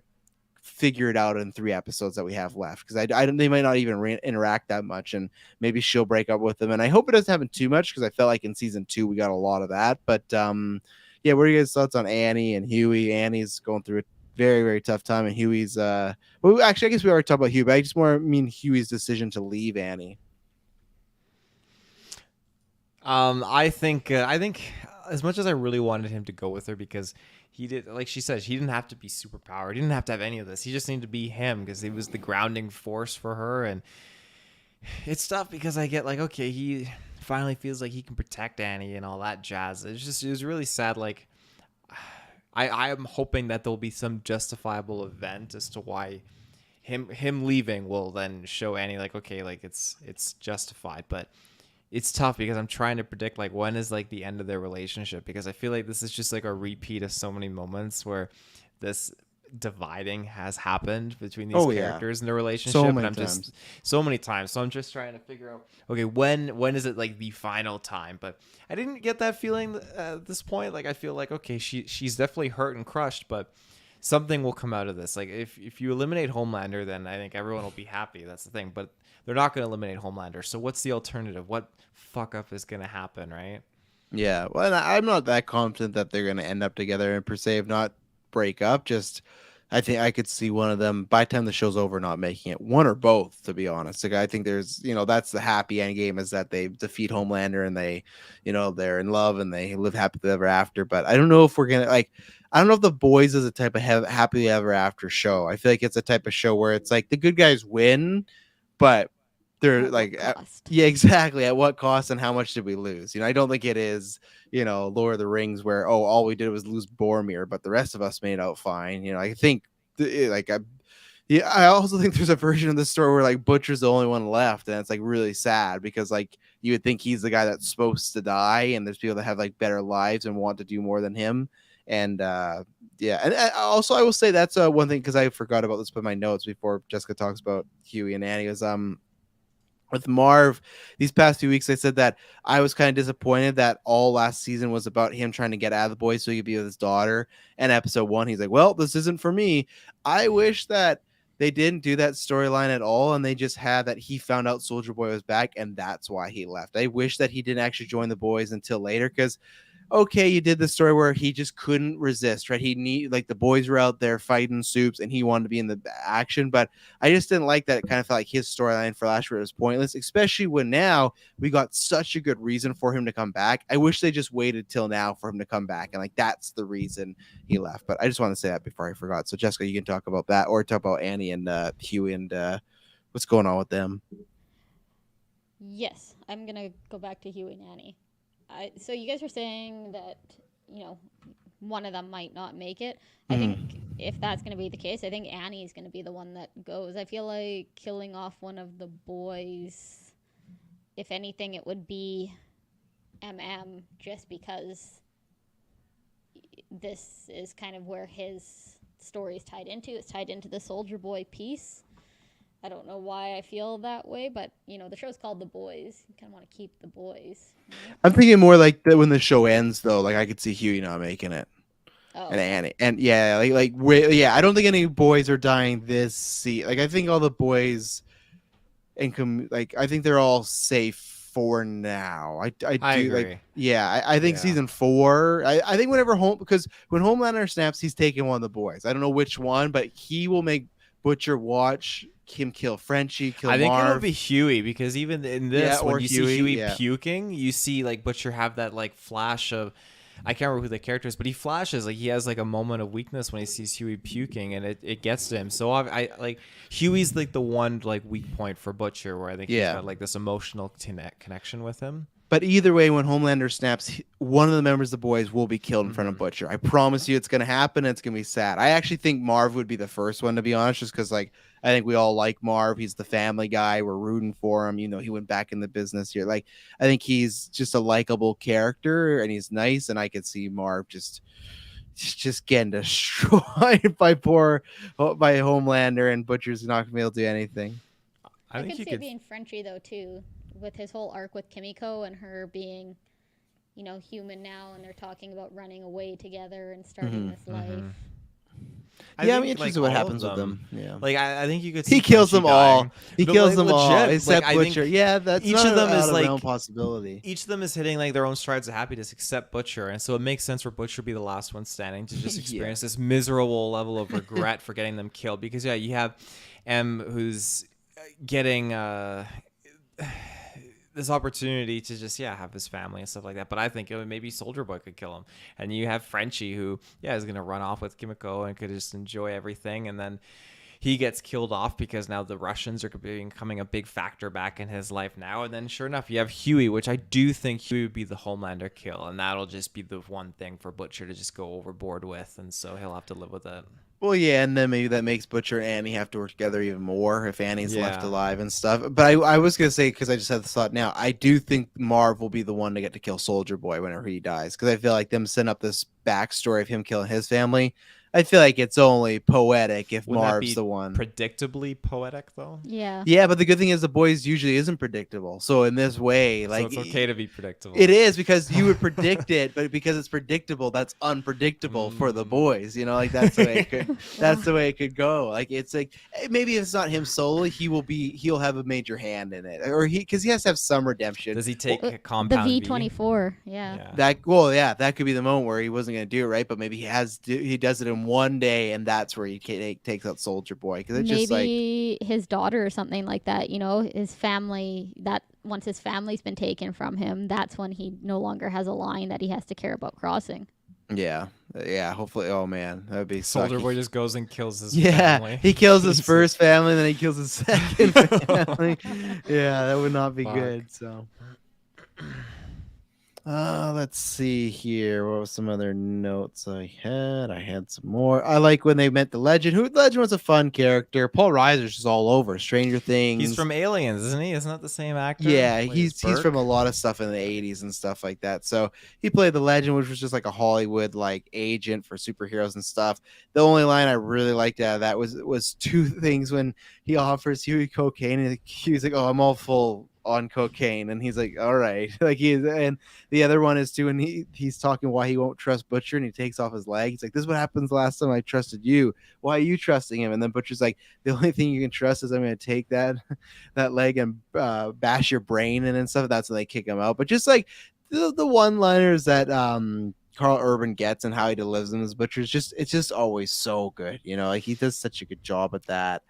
figure it out in 3 episodes that we have left because I they might not even interact that much, and maybe she'll break up with them. And I hope it doesn't happen too much because I felt like in season 2 we got a lot of that. But yeah, what are your guys' thoughts on Annie and Huey? Annie's going through a very very tough time, and Huey's well, actually I guess we already talked about Huey, but I just more mean Huey's decision to leave Annie. I think as much as I really wanted him to go with her because he did, like she said, he didn't have to be super powered. He didn't have to have any of this. He just needed to be him because he was the grounding force for her. And it's tough because I get like, okay, he finally feels like he can protect Annie and all that jazz. It was really sad. Like I am hoping that there'll be some justifiable event as to why him leaving will then show Annie like, okay, like it's justified. But it's tough because I'm trying to predict like when is like the end of their relationship because I feel like this is just like a repeat of so many moments where this dividing has happened between these characters in the relationship. So And many I'm times. just so many times. So I'm just trying to figure out okay, when is it like the final time? But I didn't get that feeling at this point. Like I feel like okay, she's definitely hurt and crushed, but something will come out of this. Like if you eliminate Homelander, then I think everyone will be happy. That's the thing. But they're not going to eliminate Homelander. So what's the alternative? What fuck up is going to happen, right? Yeah, well, and I'm not that confident that they're going to end up together and per se, if not break up. Just, I think I could see one of them by the time the show's over not making it, one or both. To be honest, like I think there's, that's the happy end game is that they defeat Homelander and they, they're in love and they live happily ever after. But I don't know if we're gonna like, I don't know if The Boys is a type of happily ever after show. I feel like it's a type of show where it's like the good guys win, but they're At like, what cost? yeah, exactly. At what cost and how much did we lose? I don't think it is, Lord of the Rings where, oh, all we did was lose Boromir, but the rest of us made out fine. I think, yeah, I also think there's a version of the story where like Butcher's the only one left, and it's like really sad because like you would think he's the guy that's supposed to die, and there's people that have like better lives and want to do more than him. And yeah, and also I will say that's one thing because I forgot about this in my notes before Jessica talks about Huey and Annie was with Marv, these past few weeks, I said that I was kind of disappointed that all last season was about him trying to get out of the boys so he could be with his daughter. And episode 1, he's like, well, this isn't for me. I wish that they didn't do that storyline at all. And they just had that he found out Soldier Boy was back and that's why he left. I wish that he didn't actually join the boys until later because okay, you did the story where he just couldn't resist, right? He need like the boys were out there fighting soups and he wanted to be in the action, but I just didn't like that. It kind of felt like his storyline for last year was pointless, especially when now we got such a good reason for him to come back. I wish they just waited till now for him to come back, and like that's the reason he left. But I just want to say that before I forgot. So Jessica, you can talk about that or talk about Annie and Huey and what's going on with them. Yes, I'm gonna go back to Huey and Annie. So you guys were saying that one of them might not make it. I think if that's going to be the case, I think Annie's going to be the one that goes. I feel like killing off one of the boys, if anything, it would be MM, just because this is kind of where his story is tied into. It's tied into the Soldier Boy piece. I don't know why I feel that way, but the show's called The Boys. You kind of want to keep the boys. I'm thinking more like that when the show ends, though. Like I could see Huey not making it, Oh, and okay. Annie, and yeah, yeah. I don't think any boys are dying this season. Like I think all the boys, like I think they're all safe for now. I I do like agree. yeah. I think Yeah. season 4. I think whenever because when Homelander snaps, he's taking one of the boys. I don't know which one, but he will make Butcher watch him kill Frenchie, kill I think it'll Marv. be Huey because even in Yeah, this, or when you see Huey, Huey yeah. puking, you see like Butcher have that like flash of, I can't remember who the character is, but he flashes like he has like a moment of weakness when he sees Huey puking, and it gets to him. So I like Huey's like the one like weak point for Butcher, where I think he's Yeah. got like this emotional connection with him. But either way, when Homelander snaps, one of the members of the boys will be killed in front of Mm-hmm. Butcher. I promise you, it's going to happen. It's going to be sad. I actually think Marv would be the first one, to be honest, just because, like, I think we all like Marv. He's the family guy. We're rooting for him. He went back in the business here. Like, I think he's just a likable character, and he's nice. And I could see Marv just getting destroyed by Homelander, and Butcher's not going to be able to do anything. I I think could you see it could. being Frenchie though too, with his whole arc with Kimiko and her being, human now, and they're talking about running away together and starting this life. Yeah, I'm think, interested like, what all happens of with them. Yeah. Like I think you could see He kills Frenchie them all. dying. He But, kills like, them all, legit, except like, I think Butcher. Yeah, that's each not of them out is of like realm possibility. each of them is hitting like their own strides of happiness, except Butcher, and so it makes sense for Butcher to be the last one standing to just Yeah. experience this miserable level of regret for getting them killed. Because yeah, you have M who's getting this opportunity to just have his family and stuff like that, but I think maybe Soldier Boy could kill him, and you have Frenchie who is gonna run off with Kimiko and could just enjoy everything, and then he gets killed off because now the Russians are becoming a big factor back in his life now. And then sure enough, you have Huey, which I do think Huey would be the Homelander kill, and that'll just be the one thing for Butcher to just go overboard with, and so he'll have to live with it. Well, yeah, and then maybe that makes Butcher and Annie have to work together even more if Annie's left Yeah. alive and stuff. But I was gonna say, because I just had the thought now, I do think Marv will be the one to get to kill Soldier Boy whenever he dies, because I feel like them setting up this backstory of him killing his family. I feel like it's only poetic if Wouldn't that Marv's be the one. predictably poetic though? Yeah. Yeah, but the good thing is the boys usually isn't predictable. So in this way, like so it's okay to be predictable. it is, because you would predict it, but because it's predictable, that's unpredictable for the boys. Like that's the way it could. That's the way it could go. Like it's like maybe if it's not him solely, he'll have a major hand in it, or because he has to have some redemption. Does he take a The compound V24. Yeah. That could be the moment where he wasn't going to do it, right? But maybe he does it in one day, and that's where he takes out Soldier Boy, because it's just like Maybe his daughter or something like that. His family. That once his family's been taken from him, that's when he no longer has a line that he has to care about crossing. yeah. Hopefully, oh man, that would be Soldier sucky. Boy just goes and kills his Yeah, family. he kills his first family, and then he kills his second family. Yeah, that would not be Fuck. good. So, let's see here. What was some other notes I had? I had some more. I like when they met the Legend. The Legend was a fun character. Paul Reiser's just all over Stranger Things. He's from Aliens, isn't he? Isn't that the same actor? Yeah, Plays he's from Burke? a lot of stuff in the 80s and stuff like that. So he played the Legend, which was just like a Hollywood like agent for superheroes and stuff. The only line I really liked out of that was two things: when he offers Huey cocaine, and he's like, "Oh, I'm all full on cocaine," and he's like, "All right." And the other one is too when he's talking why he won't trust Butcher, and he takes off his leg. He's like, "This is what happens last time I trusted you. Why are you trusting him?" And then Butcher's like, "The only thing you can trust is I'm going to take that leg and bash your brain in and stuff." That's when they kick him out. But just like the one-liners that Carl Urban gets and how he delivers them as Butcher, it's just always so good. Like he does such a good job at that.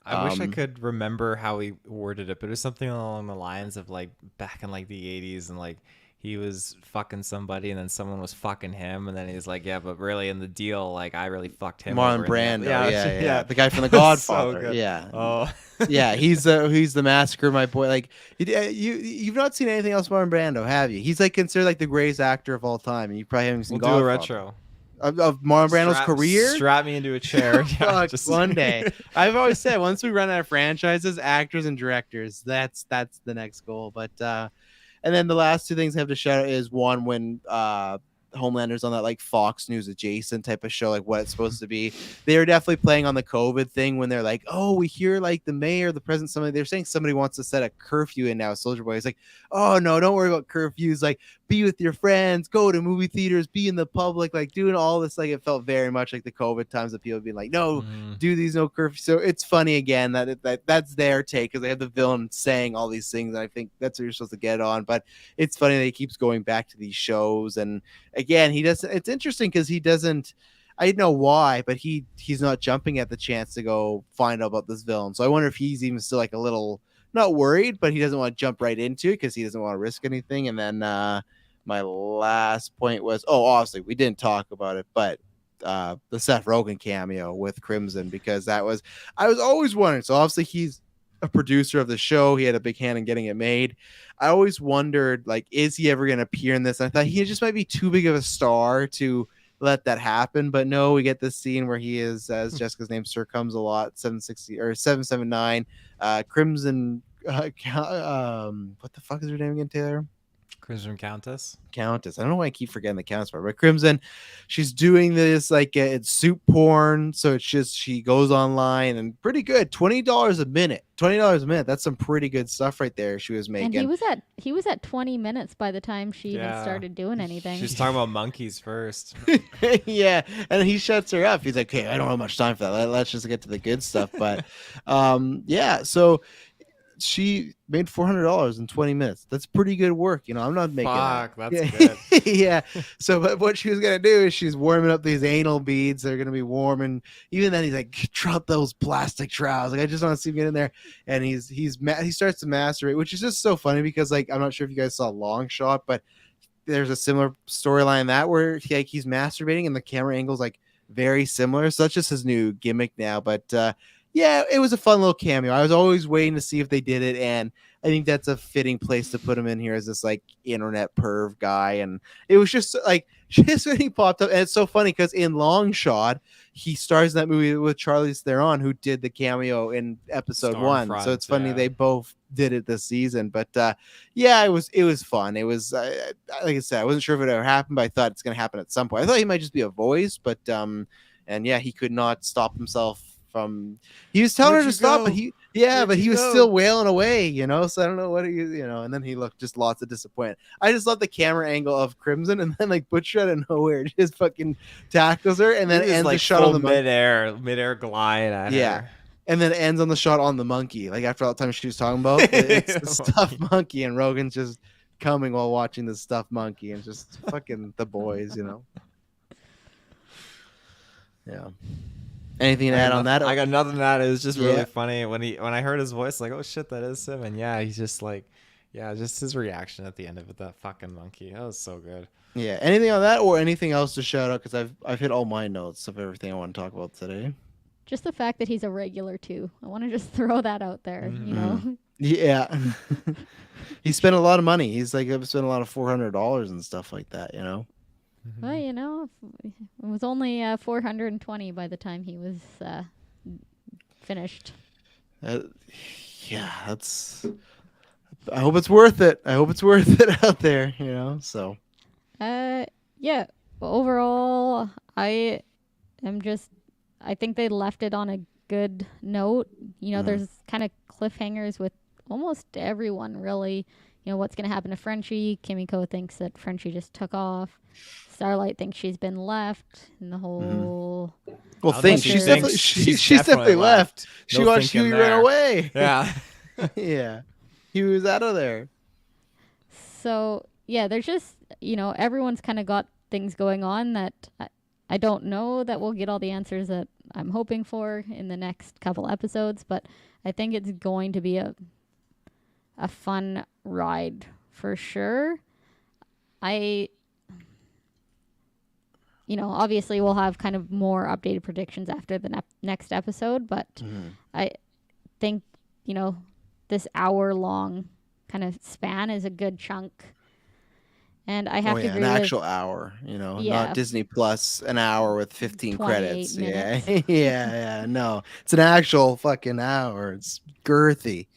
I wish I could remember how he worded it, but it was something along the lines of like back in like the 80s, and like he was fucking somebody and then someone was fucking him, and then he's like, yeah, but really in the deal, like I really fucked him. Marlon over in the-" Brando, yeah, the guy from The So Godfather, good. yeah. Oh, Yeah, he's the massacre, my boy. Like you've not seen anything else Marlon Brando, have you? He's like considered like the greatest actor of all time, and you probably haven't seen we'll do a Godfather. retro. Of Marlon Brando's career. Strap me into a chair. Yeah, Fuck, just one day. I've always said once we run out of franchises, actors and directors, that's the next goal. But and then the last two things I have to shout out is one when Homelander's on that like Fox News adjacent type of show, like what it's supposed to be. They were definitely playing on the COVID thing when they're like, oh, we hear like the mayor, the president, somebody, they're saying somebody wants to set a curfew in now. Soldier Boy is like, oh no, don't worry about curfews. Like, be with your friends, go to movie theaters, be in the public, like doing all this. Like, it felt very much like the COVID times that people being like, no, do these no curfew. So it's funny again that's their take because they have the villain saying all these things. And I think that's what you're supposed to get on. But it's funny that he keeps going back to these shows. And again, he doesn't. It's interesting because he doesn't. I don't know why, but he's not jumping at the chance to go find out about this villain. So I wonder if he's even still like a little not worried, but he doesn't want to jump right into it because he doesn't want to risk anything. And then my last point was, obviously we didn't talk about it, but the Seth Rogen cameo with Crimson, because I was always wondering. So obviously he's a producer of the show. He had a big hand in getting it made. I always wondered, like, is he ever going to appear in this? And I thought he just might be too big of a star to let that happen. But no, we get this scene where he is, as Jessica's name, Sir Comes a Lot, 760 or 779, Crimson. What the fuck is her name again, Taylor? Crimson Countess. I don't know why I keep forgetting the Countess part, but Crimson, she's doing this like it's soup porn. So it's just she goes online and pretty good, $20 a minute. That's some pretty good stuff right there. She was making. And he was at 20 minutes by the time she even started doing anything. She's talking about monkeys first. Yeah, and he shuts her up. He's like, "Okay, I don't have much time for that. Let's just get to the good stuff." But yeah, so she made $400 in 20 minutes. That's pretty good work. I'm not making Fuck, that's good. Yeah. So but what she was going to do is she's warming up these anal beads. They're going to be warm. And even then he's like, drop those plastic trowels. Like, I just want to see him get in there. And he starts to masturbate, which is just so funny because, like, I'm not sure if you guys saw Long Shot, but there's a similar storyline that where he's masturbating and the camera angle's like very similar. So that's just his new gimmick now. But yeah, it was a fun little cameo. I was always waiting to see if they did it, and I think that's a fitting place to put him in here as this like internet perv guy. And it was just like just when he popped up, and it's so funny because in Long Shot he stars in that movie with Charlize Theron, who did the cameo in episode 1. So it's funny they both did it this season. But yeah, it was fun. It was like I said, I wasn't sure if it ever happened, but I thought it's gonna happen at some point. I thought he might just be a voice, but and yeah, he could not stop himself from. He was telling her to stop, but he was still wailing away, so I don't know what and then he looked just lots of disappointment. I just love the camera angle of Crimson, and then like Butcher out of nowhere just fucking tackles her, and then ends like the shot on the midair glide at her. And then it ends on the shot on the monkey, like after all the time she was talking about it's the stuffed monkey, and Rogan's just coming while watching the stuffed monkey, and just fucking the boys. Yeah. Anything to add on that? I got nothing to add. It was just really funny when I heard his voice, like, oh shit, that is him. And yeah, he's just like, just his reaction at the end of it, that fucking monkey. That was so good. Yeah. Anything on that or anything else to shout out? Because I've hit all my notes of everything I want to talk about today. Just the fact that he's a regular too. I want to just throw that out there. Yeah. He spent a lot of money. He's like, I've spent a lot of $400 and stuff like that. Well, it was only 420 by the time he was finished. Yeah, that's. I hope it's worth it. I hope it's worth it out there. So. Yeah. Overall, I think they left it on a good note. There's kind of cliffhangers with almost everyone, really. What's going to happen to Frenchie? Kimiko thinks that Frenchie just took off. Starlight thinks she's been left in the whole. Well, she's definitely left. She watched Huey run away. Yeah. Yeah. He was out of there. So, yeah, there's just, everyone's kind of got things going on that I don't know that we'll get all the answers that I'm hoping for in the next couple episodes, but I think it's going to be a fun ride for sure. Obviously we'll have kind of more updated predictions after the next episode, but I think, this hour-long kind of span is a good chunk. And I have to agree an actual hour, not Disney Plus, an hour with 15 credits. Minutes. Yeah. Yeah. No, it's an actual fucking hour. It's girthy.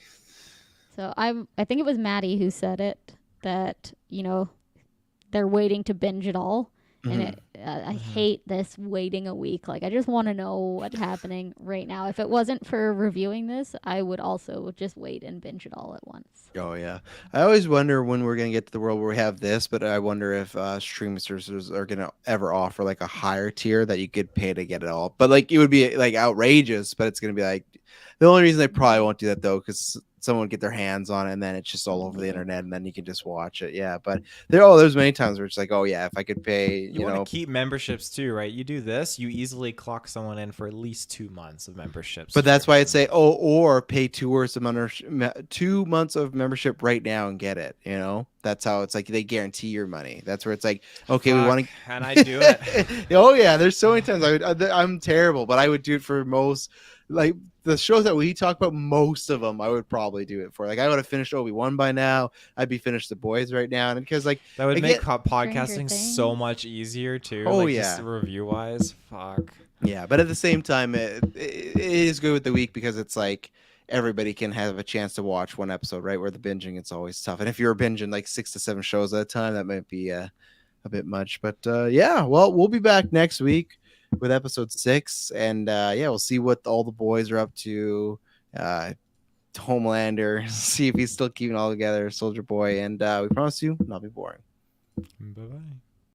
So I think it was Maddie who said it, that, they're waiting to binge it all. And Mhm. I hate this waiting a week. Like, I just want to know what's happening right now. If it wasn't for reviewing this, I would also just wait and binge it all at once. Oh yeah, I always wonder when we're gonna get to the world where we have this, but I wonder if streaming services are gonna ever offer like a higher tier that you could pay to get it all. But like it would be like outrageous, but it's gonna be like the only reason they probably won't do that though, because someone would get their hands on it and then it's just all over the Yeah. internet and then you can just watch it. Yeah, but there's many times where it's like, oh yeah, if I could pay, You want to keep memberships too, right? You do this, you easily clock someone in for at least 2 months of membership. But that's why I'd say, subscription. or pay 2 months of membership right now and get it. That's how it's like they guarantee your money. That's where it's like, okay, we Fuck, want and I do it. to. Oh yeah, there's so many times I'm terrible, but I would do it for most, like the shows that we talk about. Most of them, I would probably do it for. Like I would have finished Obi-Wan by now. I'd be finished The Boys right now, and because like That would again, make podcasting so Things. much easier too. oh Like yeah. just review wise. Fuck. Yeah, but at the same time, it is good with the week because it's like everybody can have a chance to watch one episode, right? Where the binging, it's always tough. And if you're binging like 6 to 7 shows at a time, that might be a bit much. But yeah, well, we'll be back next week with episode 6. And yeah, we'll see what all the boys are up to. Homelander, see if he's still keeping it all together, Soldier Boy. And we promise you, not be boring. Bye bye.